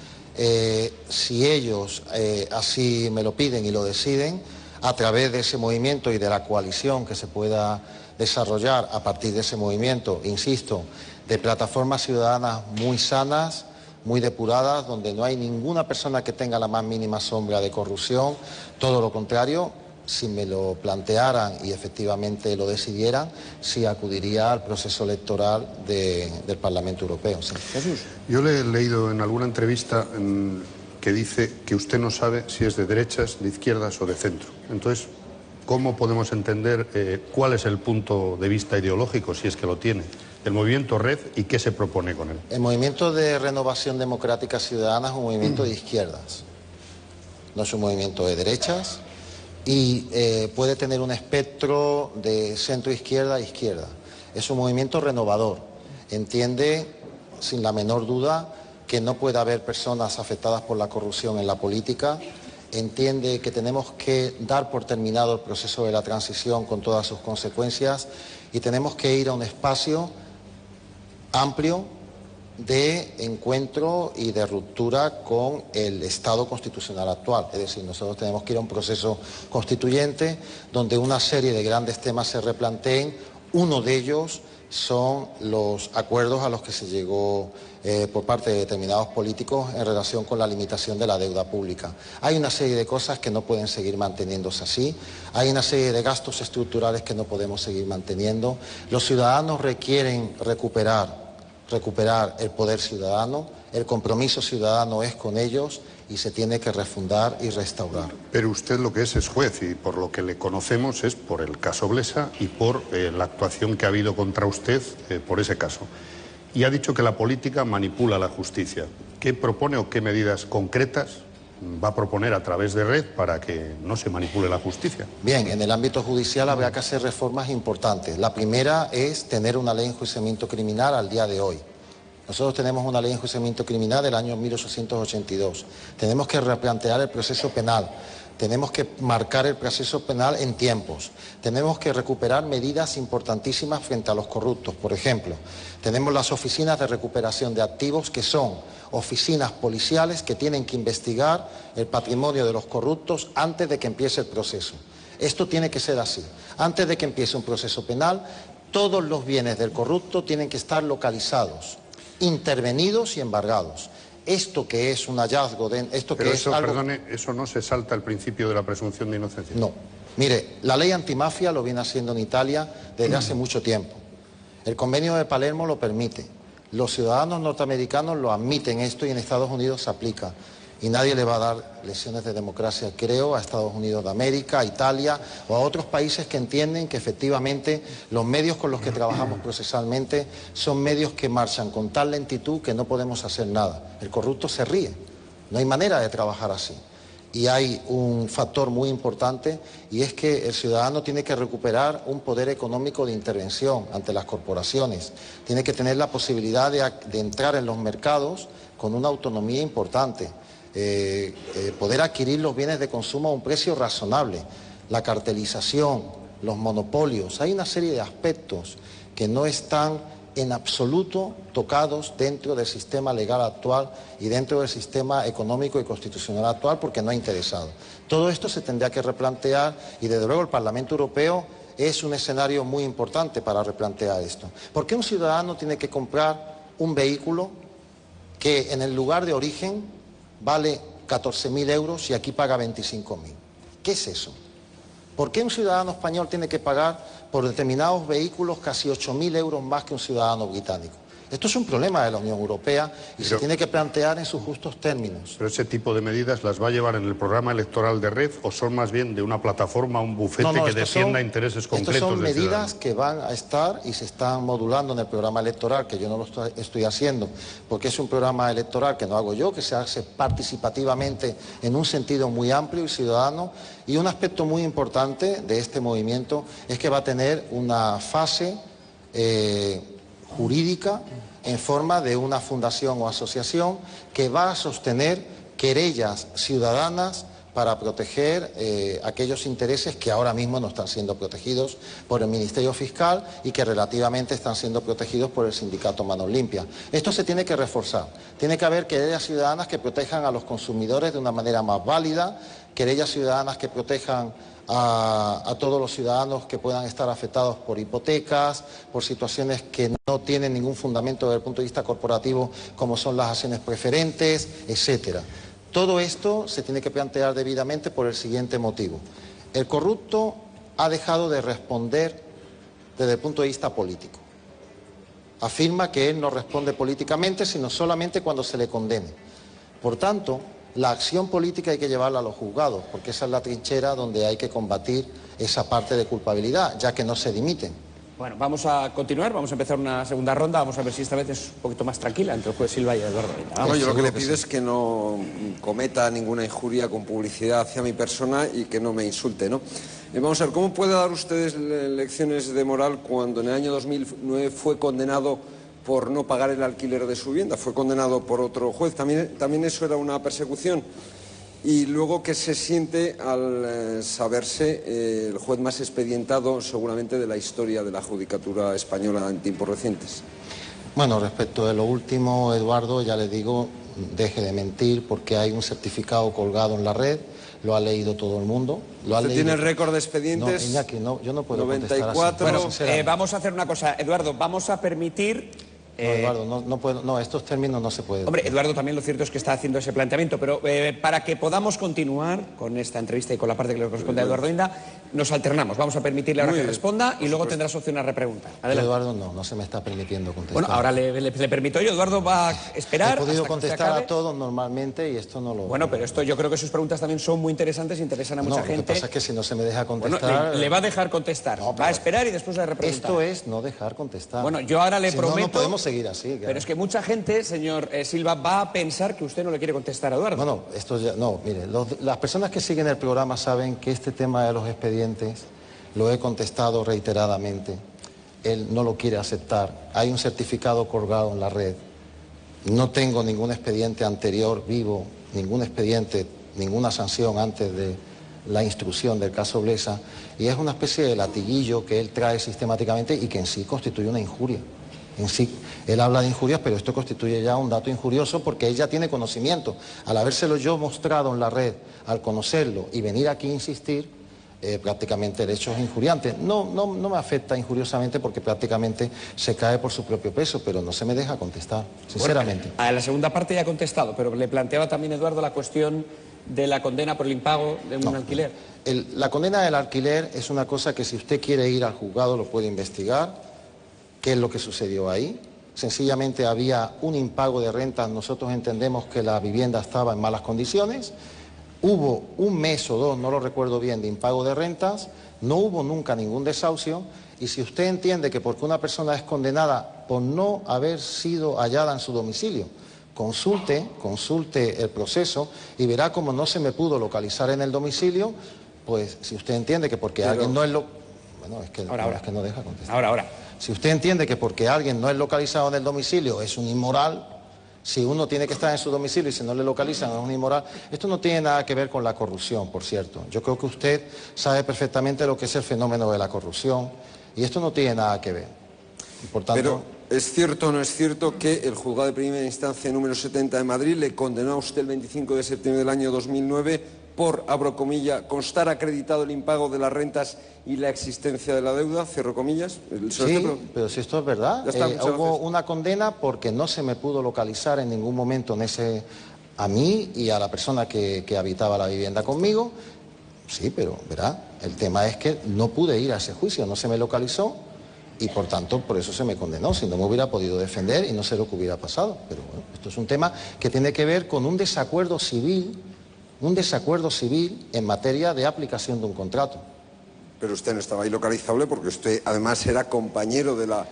Si ellos así me lo piden y lo deciden, a través de ese movimiento y de la coalición que se pueda desarrollar a partir de ese movimiento, insisto, de plataformas ciudadanas muy sanas, muy depuradas, donde no hay ninguna persona que tenga la más mínima sombra de corrupción, todo lo contrario. Si me lo plantearan y efectivamente lo decidieran, sí acudiría al proceso electoral del Parlamento Europeo. Sí. Jesús. Yo le he leído en alguna entrevista que dice que usted no sabe si es de derechas, de izquierdas o de centro. Entonces, ¿cómo podemos entender cuál es el punto de vista ideológico, si es que lo tiene, del movimiento Red y qué se propone con él? El movimiento de Renovación Democrática Ciudadana es un movimiento de izquierdas, no es un movimiento de derechas. Y puede tener un espectro de centro-izquierda a izquierda. Es un movimiento renovador. Entiende, sin la menor duda, que no puede haber personas afectadas por la corrupción en la política. Entiende que tenemos que dar por terminado el proceso de la transición con todas sus consecuencias y tenemos que ir a un espacio amplio de encuentro y de ruptura con el Estado constitucional actual. Es decir, nosotros tenemos que ir a un proceso constituyente donde una serie de grandes temas se replanteen Uno de ellos son los acuerdos a los que se llegó por parte de determinados políticos en relación con la limitación de la deuda pública. Hay una serie de cosas que no pueden seguir manteniéndose así, hay una serie de gastos estructurales que no podemos seguir manteniendo. Los ciudadanos requieren recuperar el poder ciudadano, el compromiso ciudadano es con ellos y se tiene que refundar y restaurar. Pero usted lo que es juez y por lo que le conocemos es por el caso Blesa y por la actuación que ha habido contra usted por ese caso. Y ha dicho que la política manipula la justicia. ¿Qué propone o qué medidas concretas va a proponer a través de Red para que no se manipule la justicia? Bien, en el ámbito judicial habrá que hacer reformas importantes. La primera es tener una ley de enjuiciamiento criminal al día de hoy. Nosotros tenemos una ley de enjuiciamiento criminal del año 1882. Tenemos que replantear el proceso penal. Tenemos que marcar el proceso penal en tiempos. Tenemos que recuperar medidas importantísimas frente a los corruptos. Por ejemplo, tenemos las oficinas de recuperación de activos, que son oficinas policiales que tienen que investigar el patrimonio de los corruptos antes de que empiece el proceso. Esto tiene que ser así. Antes de que empiece un proceso penal, todos los bienes del corrupto tienen que estar localizados, intervenidos y embargados. Esto que es un hallazgo, perdone, ¿eso no se salta el principio de la presunción de inocencia? No. Mire, la ley antimafia lo viene haciendo en Italia desde hace mucho tiempo. El convenio de Palermo lo permite. Los ciudadanos norteamericanos lo admiten esto y en Estados Unidos se aplica. Y nadie le va a dar lecciones de democracia, creo, a Estados Unidos de América, a Italia o a otros países que entienden que efectivamente los medios con los que trabajamos procesalmente son medios que marchan con tal lentitud que no podemos hacer nada. El corrupto se ríe, no hay manera de trabajar así. Y hay un factor muy importante y es que el ciudadano tiene que recuperar un poder económico de intervención ante las corporaciones. Tiene que tener la posibilidad de entrar en los mercados con una autonomía importante. Poder adquirir los bienes de consumo a un precio razonable, la cartelización, los monopolios. Hay una serie de aspectos que no están en absoluto tocados dentro del sistema legal actual y dentro del sistema económico y constitucional actual porque no ha interesado. Todo esto se tendría que replantear y desde luego el Parlamento Europeo es un escenario muy importante para replantear esto. ¿Por qué un ciudadano tiene que comprar un vehículo que en el lugar de origen vale 14.000 euros y aquí paga 25.000? ¿Qué es eso? ¿Por qué un ciudadano español tiene que pagar por determinados vehículos casi 8.000 euros más que un ciudadano británico? Esto es un problema de la Unión Europea y se tiene que plantear en sus justos términos. ¿Pero ese tipo de medidas las va a llevar en el programa electoral de Red o son más bien de una plataforma, un bufete que defienda intereses concretos? Estas son del medidas ciudadano que van a estar y se están modulando en el programa electoral, que yo no lo estoy haciendo, porque es un programa electoral que no hago yo, que se hace participativamente en un sentido muy amplio y ciudadano. Y un aspecto muy importante de este movimiento es que va a tener una fase jurídica en forma de una fundación o asociación que va a sostener querellas ciudadanas para proteger aquellos intereses que ahora mismo no están siendo protegidos por el Ministerio Fiscal y que relativamente están siendo protegidos por el sindicato Manos Limpias. Esto se tiene que reforzar. Tiene que haber querellas ciudadanas que protejan a los consumidores de una manera más válida, querellas ciudadanas que protejan a todos los ciudadanos que puedan estar afectados por hipotecas, por situaciones que no tienen ningún fundamento desde el punto de vista corporativo, como son las acciones preferentes, etcétera. Todo esto se tiene que plantear debidamente por el siguiente motivo. El corrupto ha dejado de responder desde el punto de vista político. Afirma que él no responde políticamente, sino solamente cuando se le condene. Por tanto, la acción política hay que llevarla a los juzgados, porque esa es la trinchera donde hay que combatir esa parte de culpabilidad, ya que no se dimiten. Bueno, vamos a continuar, vamos a empezar una segunda ronda, vamos a ver si esta vez es un poquito más tranquila entre el juez Silva y Eduardo Lenda. Yo lo que le pido es que no cometa ninguna injuria con publicidad hacia mi persona y que no me insulte, ¿no? Vamos a ver, ¿cómo puede dar ustedes lecciones de moral cuando en el año 2009 fue condenado por no pagar el alquiler de su vivienda? Fue condenado por otro juez. También eso era una persecución. Y luego, ¿qué se siente al saberse el juez más expedientado seguramente de la historia de la judicatura española en tiempos recientes? Bueno, respecto de lo último, Eduardo, ya le digo, deje de mentir porque hay un certificado colgado en la red. lo ha leído todo el mundo. ¿Usted tiene el récord de expedientes? No, Iñaki, no, yo no puedo 94. contestar así. Bueno, vamos a hacer una cosa, Eduardo, vamos a permitir... No, Eduardo, no puedo, no, estos términos no se pueden. Hombre, Eduardo también lo cierto es que está haciendo ese planteamiento, pero para que podamos continuar con esta entrevista y con la parte que le corresponde a Eduardo Inda, nos alternamos. Vamos a permitirle ahora que responda y luego tendrás opción a repreguntar. Adelante. Eduardo no se me está permitiendo contestar. Bueno, ahora le permito yo. Eduardo va a esperar. He podido hasta contestar a todos normalmente y esto no lo... Bueno, pero esto yo creo que sus preguntas también son muy interesantes, interesan a mucha gente. Lo que pasa es que si no se me deja contestar... Bueno, le va a dejar contestar. Va a esperar y después le repreguntar. Esto es no dejar contestar. Bueno, yo ahora le prometo... No podemos seguir así. Claro. Pero es que mucha gente, señor Silva, va a pensar que usted no le quiere contestar a Eduardo. Bueno, esto ya... No, mire, las personas que siguen el programa saben que este tema de los expedientes lo he contestado reiteradamente. Él no lo quiere aceptar. Hay un certificado colgado en la red. No tengo ningún expediente anterior vivo, ningún expediente, ninguna sanción antes de la instrucción del caso Blesa, y es una especie de latiguillo que él trae sistemáticamente y que en sí constituye una injuria. En sí, él habla de injurias, pero esto constituye ya un dato injurioso porque él ya tiene conocimiento. Al habérselo yo mostrado en la red, al conocerlo y venir aquí a insistir, prácticamente el hecho es injuriante. No me afecta injuriosamente porque prácticamente se cae por su propio peso, pero no se me deja contestar, sinceramente. Bueno, a la segunda parte ya ha contestado, pero le planteaba también, Eduardo, la cuestión de la condena por el impago de un alquiler. La condena del alquiler es una cosa que si usted quiere ir al juzgado lo puede investigar, qué es lo que sucedió ahí. Sencillamente había un impago de rentas, nosotros entendemos que la vivienda estaba en malas condiciones. Hubo un mes o dos, no lo recuerdo bien, de impago de rentas, no hubo nunca ningún desahucio, y si usted entiende que porque una persona es condenada por no haber sido hallada en su domicilio, consulte el proceso y verá cómo no se me pudo localizar en el domicilio, pues si usted entiende que porque alguien no es lo... Bueno, es que no deja contestar. Ahora. Si usted entiende que porque alguien no es localizado en el domicilio es un inmoral... Si uno tiene que estar en su domicilio y si no le localizan es un inmoral. Esto no tiene nada que ver con la corrupción, por cierto. Yo creo que usted sabe perfectamente lo que es el fenómeno de la corrupción y esto no tiene nada que ver. Y por tanto... Pero ¿es cierto o no es cierto que el juzgado de primera instancia número 70 de Madrid le condenó a usted el 25 de septiembre del año 2009 por, abro comilla, constar acreditado el impago de las rentas y la existencia de la deuda, cierro comillas? Sí, pero si esto es verdad, hubo una condena porque no se me pudo localizar en ningún momento a mí y a la persona que habitaba la vivienda conmigo. Sí, pero verá, el tema es que no pude ir a ese juicio, no se me localizó y por tanto por eso se me condenó. Si no me hubiera podido defender y no sé lo que hubiera pasado. Pero bueno, esto es un tema que tiene que ver con un desacuerdo civil en materia de aplicación de un contrato. Pero usted no estaba ahí localizable porque usted además era compañero de la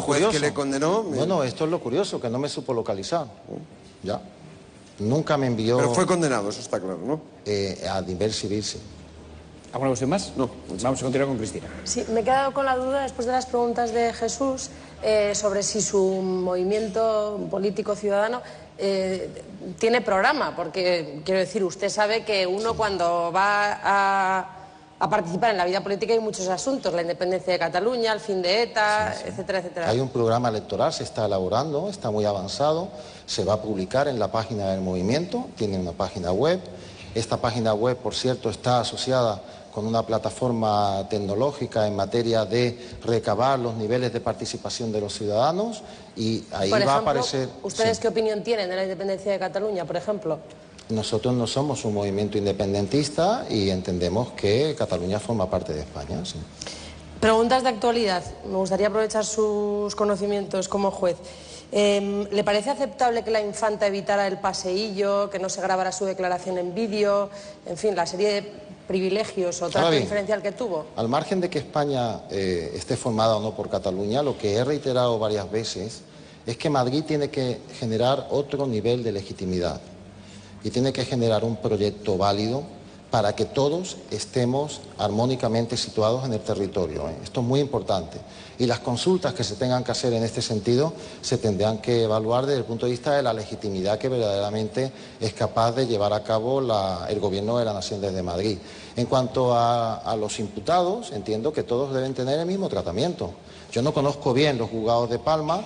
juez que le condenó. Bueno, esto es lo curioso, que no me supo localizar. Ya. Nunca me envió... Pero fue condenado, eso está claro, ¿no? A nivel civil, sí. ¿Alguna cuestión más? No. Vamos a continuar con Cristina. Sí, me he quedado con la duda después de las preguntas de Jesús sobre si su movimiento político ciudadano tiene programa, porque quiero decir, usted sabe que uno cuando va a participar en la vida política hay muchos asuntos, la independencia de Cataluña, el fin de ETA, etcétera, etcétera. Hay un programa electoral, se está elaborando, está muy avanzado, se va a publicar en la página del movimiento, tiene una página web. Esta página web, por cierto, está asociada con una plataforma tecnológica en materia de recabar los niveles de participación de los ciudadanos y ahí va a aparecer... ¿Ustedes qué opinión tienen de la independencia de Cataluña, por ejemplo? Nosotros no somos un movimiento independentista y entendemos que Cataluña forma parte de España. Sí. Preguntas de actualidad. Me gustaría aprovechar sus conocimientos como juez. ¿Le parece aceptable que la infanta evitara el paseillo, que no se grabara su declaración en vídeo, en fin, la serie de privilegios o trato diferencial que tuvo? Al margen de que España esté formada o no por Cataluña, lo que he reiterado varias veces es que Madrid tiene que generar otro nivel de legitimidad y tiene que generar un proyecto válido para que todos estemos armónicamente situados en el territorio. Esto es muy importante. Y las consultas que se tengan que hacer en este sentido se tendrán que evaluar desde el punto de vista de la legitimidad que verdaderamente es capaz de llevar a cabo el Gobierno de la Nación desde Madrid. En cuanto a los imputados, entiendo que todos deben tener el mismo tratamiento. Yo no conozco bien los juzgados de Palma,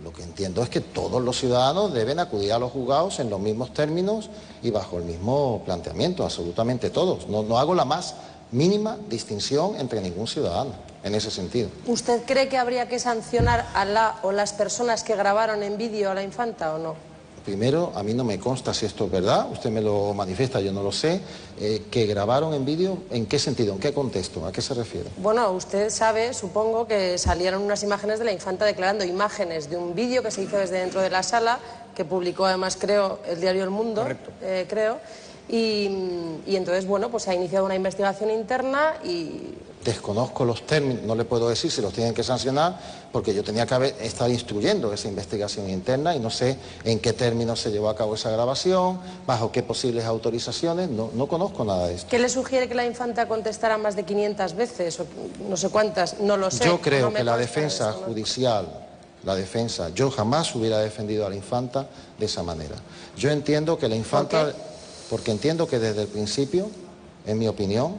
Lo que entiendo es que todos los ciudadanos deben acudir a los juzgados en los mismos términos y bajo el mismo planteamiento, absolutamente todos. No hago la más mínima distinción entre ningún ciudadano en ese sentido. ¿Usted cree que habría que sancionar a la o las personas que grabaron en vídeo a la infanta o no? Primero, a mí no me consta si esto es verdad, usted me lo manifiesta, yo no lo sé, que grabaron en vídeo, ¿en qué sentido, en qué contexto, a qué se refiere? Bueno, usted sabe, supongo, que salieron unas imágenes de la infanta declarando, imágenes de un vídeo que se hizo desde dentro de la sala, que publicó además, creo, el diario El Mundo, creo, y entonces, bueno, pues se ha iniciado una investigación interna y... Desconozco los términos, no le puedo decir si los tienen que sancionar, porque yo tenía que haber estado instruyendo esa investigación interna y no sé en qué términos se llevó a cabo esa grabación, bajo qué posibles autorizaciones, no conozco nada de esto. ¿Qué le sugiere que la infanta contestara más de 500 veces o no sé cuántas? No lo sé. Yo creo no me que la consta defensa esto, ¿no? judicial, la defensa, yo jamás hubiera defendido a la infanta de esa manera. Yo entiendo que la infanta... ¿Por qué? Porque entiendo que desde el principio, en mi opinión,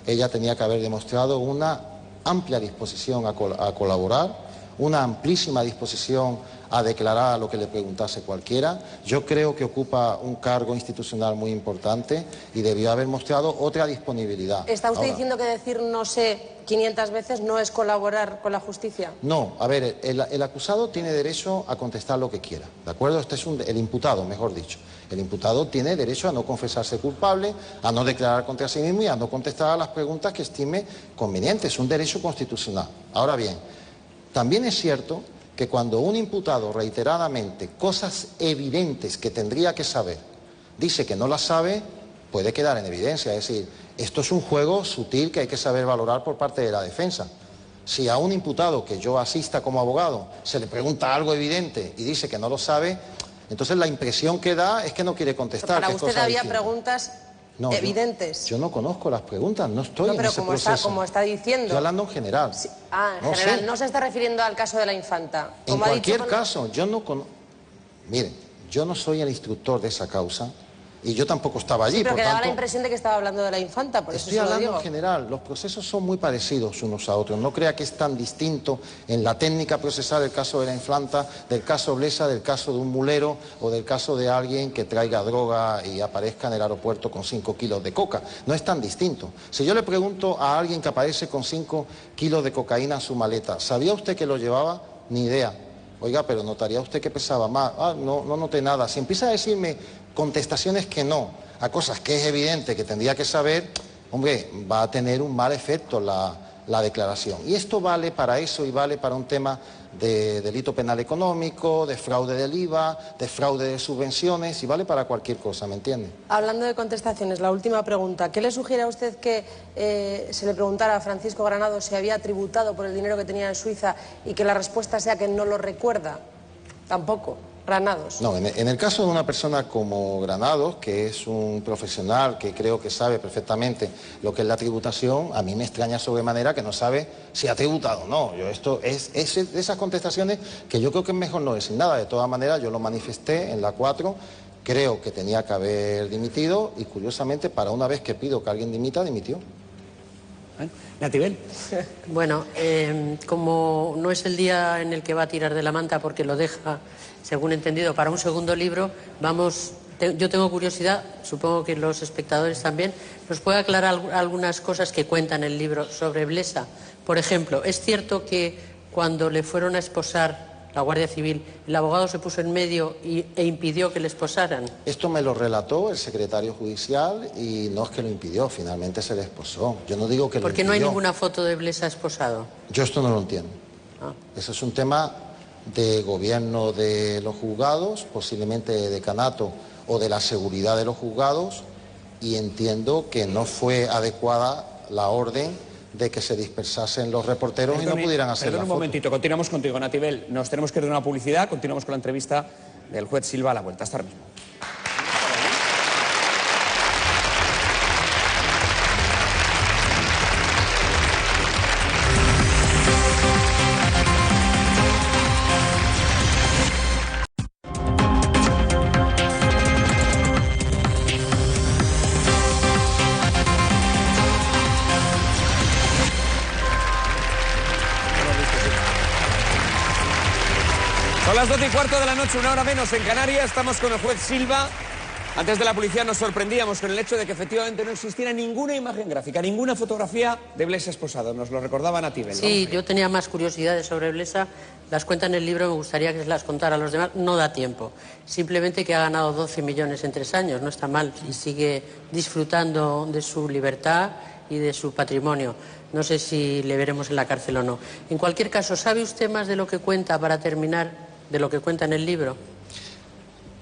ella tenía que haber demostrado una amplia disposición a colaborar, una amplísima disposición a declarar a lo que le preguntase cualquiera. Yo creo que ocupa un cargo institucional muy importante y debió haber mostrado otra disponibilidad. ¿Está usted Ahora, diciendo que decir no sé 500 veces no es colaborar con la justicia? no, a ver, el acusado tiene derecho a contestar lo que quiera, ¿de acuerdo? Este es el imputado, mejor dicho. El imputado tiene derecho a no confesarse culpable, a no declarar contra sí mismo y a no contestar a las preguntas que estime convenientes. Es un derecho constitucional. Ahora bien, también es cierto que cuando un imputado reiteradamente cosas evidentes que tendría que saber dice que no las sabe, puede quedar en evidencia. Es decir, esto es un juego sutil que hay que saber valorar por parte de la defensa. Si a un imputado que yo asista como abogado se le pregunta algo evidente y dice que no lo sabe, entonces la impresión que da es que no quiere contestar. Para que es usted cosa había distinta. preguntas No, evidentes. Yo no conozco las preguntas, no estoy No, en pero ese como proceso. está diciendo. Estoy hablando en general. Sí. En No general, sé. no se está refiriendo al caso de la infanta. En Como ha dicho cualquier con- caso, yo no conozco... Miren, yo no soy el instructor de esa causa y yo tampoco estaba allí, Sí, pero por que daba la tanto... impresión de que estaba hablando de la infanta, por eso Estoy se lo hablando digo. en general, los procesos son muy parecidos unos a otros. No crea que es tan distinto en la técnica procesal del caso de la infanta, del caso Blesa, del caso de un mulero o del caso de alguien que traiga droga y aparezca en el aeropuerto con 5 kilos de coca. No es tan distinto. Si yo le pregunto a alguien que aparece con 5 kilos de cocaína en su maleta, ¿sabía usted que lo llevaba? Ni idea. Oiga, pero ¿notaría usted que pesaba más? No noté nada. Si empieza a decirme contestaciones que no, a cosas que es evidente que tendría que saber, hombre, va a tener un mal efecto la declaración. Y esto vale para eso y vale para un tema de delito penal económico, de fraude del IVA, de fraude de subvenciones y vale para cualquier cosa, ¿me entiende? Hablando de contestaciones, la última pregunta. ¿Qué le sugiere a usted que se le preguntara a Francisco Granados si había tributado por el dinero que tenía en Suiza y que la respuesta sea que no lo recuerda? Tampoco. Granados. No, en el caso de una persona como Granados, que es un profesional que creo que sabe perfectamente lo que es la tributación, a mí me extraña sobremanera que no sabe si ha tributado o no. Esto es de esas contestaciones que yo creo que es mejor no decir nada. De todas maneras, yo lo manifesté en la 4, creo que tenía que haber dimitido y curiosamente para una vez que pido que alguien dimita, dimitió. Natibel. Bueno, como no es el día en el que va a tirar de la manta porque lo deja, según he entendido, para un segundo libro, yo tengo curiosidad, supongo que los espectadores también, ¿nos puede aclarar algunas cosas que cuenta en el libro sobre Blesa? Por ejemplo, ¿es cierto que cuando le fueron a esposar la Guardia Civil, el abogado se puso en medio e impidió que le esposaran? Esto me lo relató el secretario judicial y no es que lo impidió, finalmente se le esposó. Yo no digo que lo ¿Por qué impidió. no hay ninguna foto de Blesa esposado? Yo esto no lo entiendo. Eso es un tema de gobierno de los juzgados, posiblemente de decanato o de la seguridad de los juzgados, y entiendo que no fue adecuada la orden de que se dispersasen los reporteros y no pudieran hacer la un foto. momentito, continuamos contigo, Natibel. Nos tenemos que ir de una publicidad, continuamos con la entrevista del juez Silva a la vuelta. Hasta ahora mismo. Son las 12:15 de la noche, una hora menos en Canarias. Estamos con el juez Silva. Antes de la policía nos sorprendíamos con el hecho de que efectivamente no existiera ninguna imagen gráfica, ninguna fotografía de Blesa esposado. Nos lo recordaba Natibel. Sí, yo tenía más curiosidades sobre Blesa. Las cuenta en el libro, me gustaría que se las contara a los demás. No da tiempo. Simplemente que ha ganado 12 millones en 3 años, no está mal. Y sigue disfrutando de su libertad y de su patrimonio. No sé si le veremos en la cárcel o no. En cualquier caso, ¿sabe usted más de lo que cuenta, para terminar, de lo que cuenta en el libro?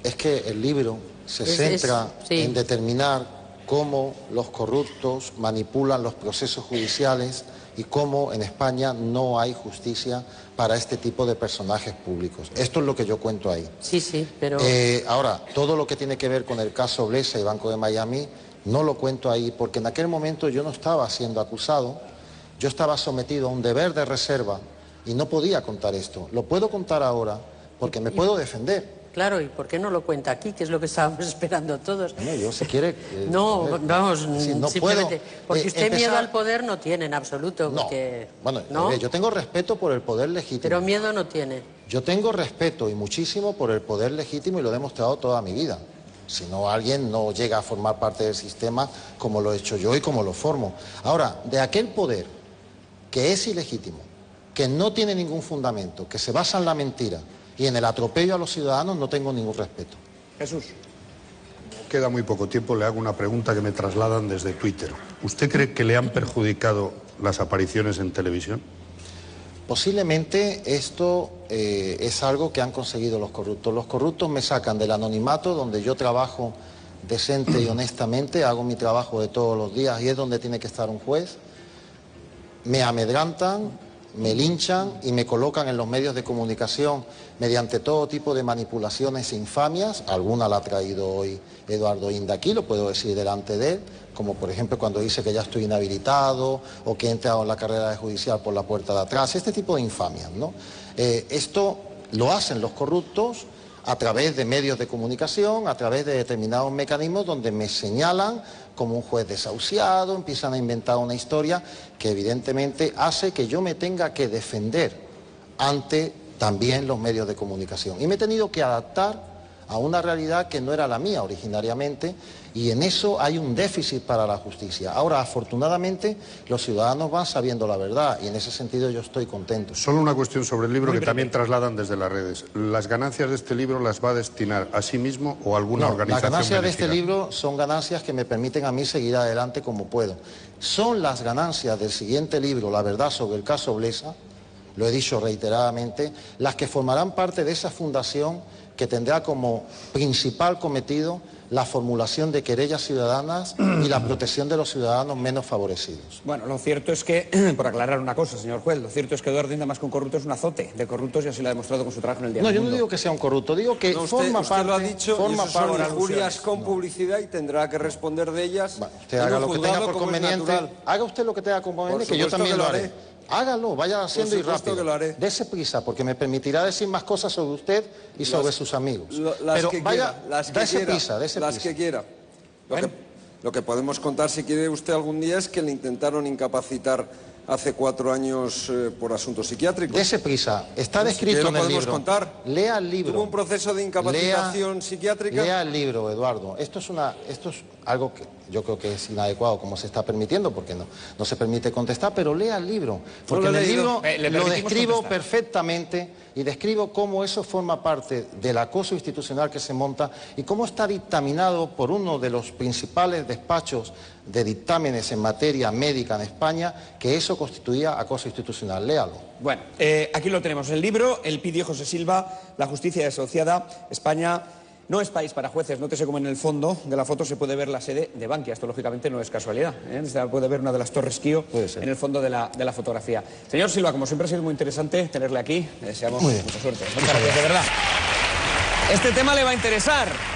Es que el libro se centra en determinar cómo los corruptos manipulan los procesos judiciales y cómo en España no hay justicia para este tipo de personajes públicos. Esto es lo que yo cuento ahí. Sí, sí, pero... Ahora, todo lo que tiene que ver con el caso Blesa y Banco de Miami no lo cuento ahí porque en aquel momento yo no estaba siendo acusado, yo estaba sometido a un deber de reserva y no podía contar esto. Lo puedo contar ahora porque me puedo defender. Claro, ¿y por qué no lo cuenta aquí? Que es lo que estábamos esperando todos. Bueno, yo si quiere... no, vamos, si no simplemente... puedo, porque usted empezar... miedo al poder no tiene en absoluto. No, porque, bueno, ¿no? Yo tengo respeto por el poder legítimo. Pero miedo no tiene. Yo tengo respeto y muchísimo por el poder legítimo y lo he demostrado toda mi vida. Si no, alguien no llega a formar parte del sistema como lo he hecho yo y como lo formo. Ahora, de aquel poder que es ilegítimo, que no tiene ningún fundamento, que se basa en la mentira y en el atropello a los ciudadanos, no tengo ningún respeto. Jesús. Queda muy poco tiempo, le hago una pregunta que me trasladan desde Twitter. ¿Usted cree que le han perjudicado las apariciones en televisión? Posiblemente esto es algo que han conseguido los corruptos. Los corruptos me sacan del anonimato, donde yo trabajo decente y honestamente, hago mi trabajo de todos los días y es donde tiene que estar un juez. Me amedrantan, me linchan y me colocan en los medios de comunicación mediante todo tipo de manipulaciones e infamias. Alguna la ha traído hoy Eduardo Inda aquí, lo puedo decir delante de él, como por ejemplo cuando dice que ya estoy inhabilitado o que he entrado en la carrera judicial por la puerta de atrás, este tipo de infamias, ¿no? Esto lo hacen los corruptos a través de medios de comunicación, a través de determinados mecanismos donde me señalan como un juez desahuciado, empiezan a inventar una historia que evidentemente hace que yo me tenga que defender ante también los medios de comunicación. Y me he tenido que adaptar a una realidad que no era la mía originariamente y en eso hay un déficit para la justicia. Ahora, afortunadamente, los ciudadanos van sabiendo la verdad y en ese sentido yo estoy contento. Solo una cuestión sobre el libro que también trasladan desde las redes. ¿Las ganancias de este libro las va a destinar a sí mismo o a alguna organización? Las ganancias de benéfica? este libro son ganancias que me permiten a mí seguir adelante como puedo. Son las ganancias del siguiente libro, La verdad sobre el caso Blesa, lo he dicho reiteradamente, las que formarán parte de esa fundación que tendrá como principal cometido la formulación de querellas ciudadanas y la protección de los ciudadanos menos favorecidos. Bueno, lo cierto es que, por aclarar una cosa, señor juez, lo cierto es que Eduardo Inda, más que un corrupto, es un azote de corruptos y así lo ha demostrado con su trabajo en el Diario No, yo del no Mundo. digo que sea un corrupto, digo que forma parte... Usted lo ha dicho, forma y eso son parte injurias con publicidad y tendrá que responder de ellas. Bueno, usted haga lo que tenga por conveniente, haga usted lo que tenga por conveniente, que yo también lo haré. Hágalo, vaya haciendo y rápido. Que lo haré. Dese prisa, porque me permitirá decir más cosas sobre usted y sobre sus amigos. Pero vaya, dese prisa, dese las prisa. que quiera. Lo que podemos contar, si quiere usted algún día, es que le intentaron incapacitar hace 4 años por asuntos psiquiátricos. Dese prisa, está descrito en el libro. Contar. Lea el libro. ¿Tuvo un proceso de incapacitación psiquiátrica? Lea el libro, Eduardo. Esto es algo que yo creo que es inadecuado como se está permitiendo, porque no se permite contestar, pero lea el libro. Porque en el libro lo describo perfectamente y describo cómo eso forma parte del acoso institucional que se monta y cómo está dictaminado por uno de los principales despachos de dictámenes en materia médica en España, que eso constituía acoso institucional. Léalo. Bueno, aquí lo tenemos, el libro, el pidió José Silva, La justicia desasociada, España no es país para jueces. Nótese como en el fondo de la foto se puede ver la sede de Bankia. Esto lógicamente no es casualidad, Se puede ver una de las torres Kio en el fondo de la fotografía. Señor Silva, como siempre ha sido muy interesante tenerle aquí, le deseamos mucha suerte. Muchas gracias, de verdad. Este tema le va a interesar.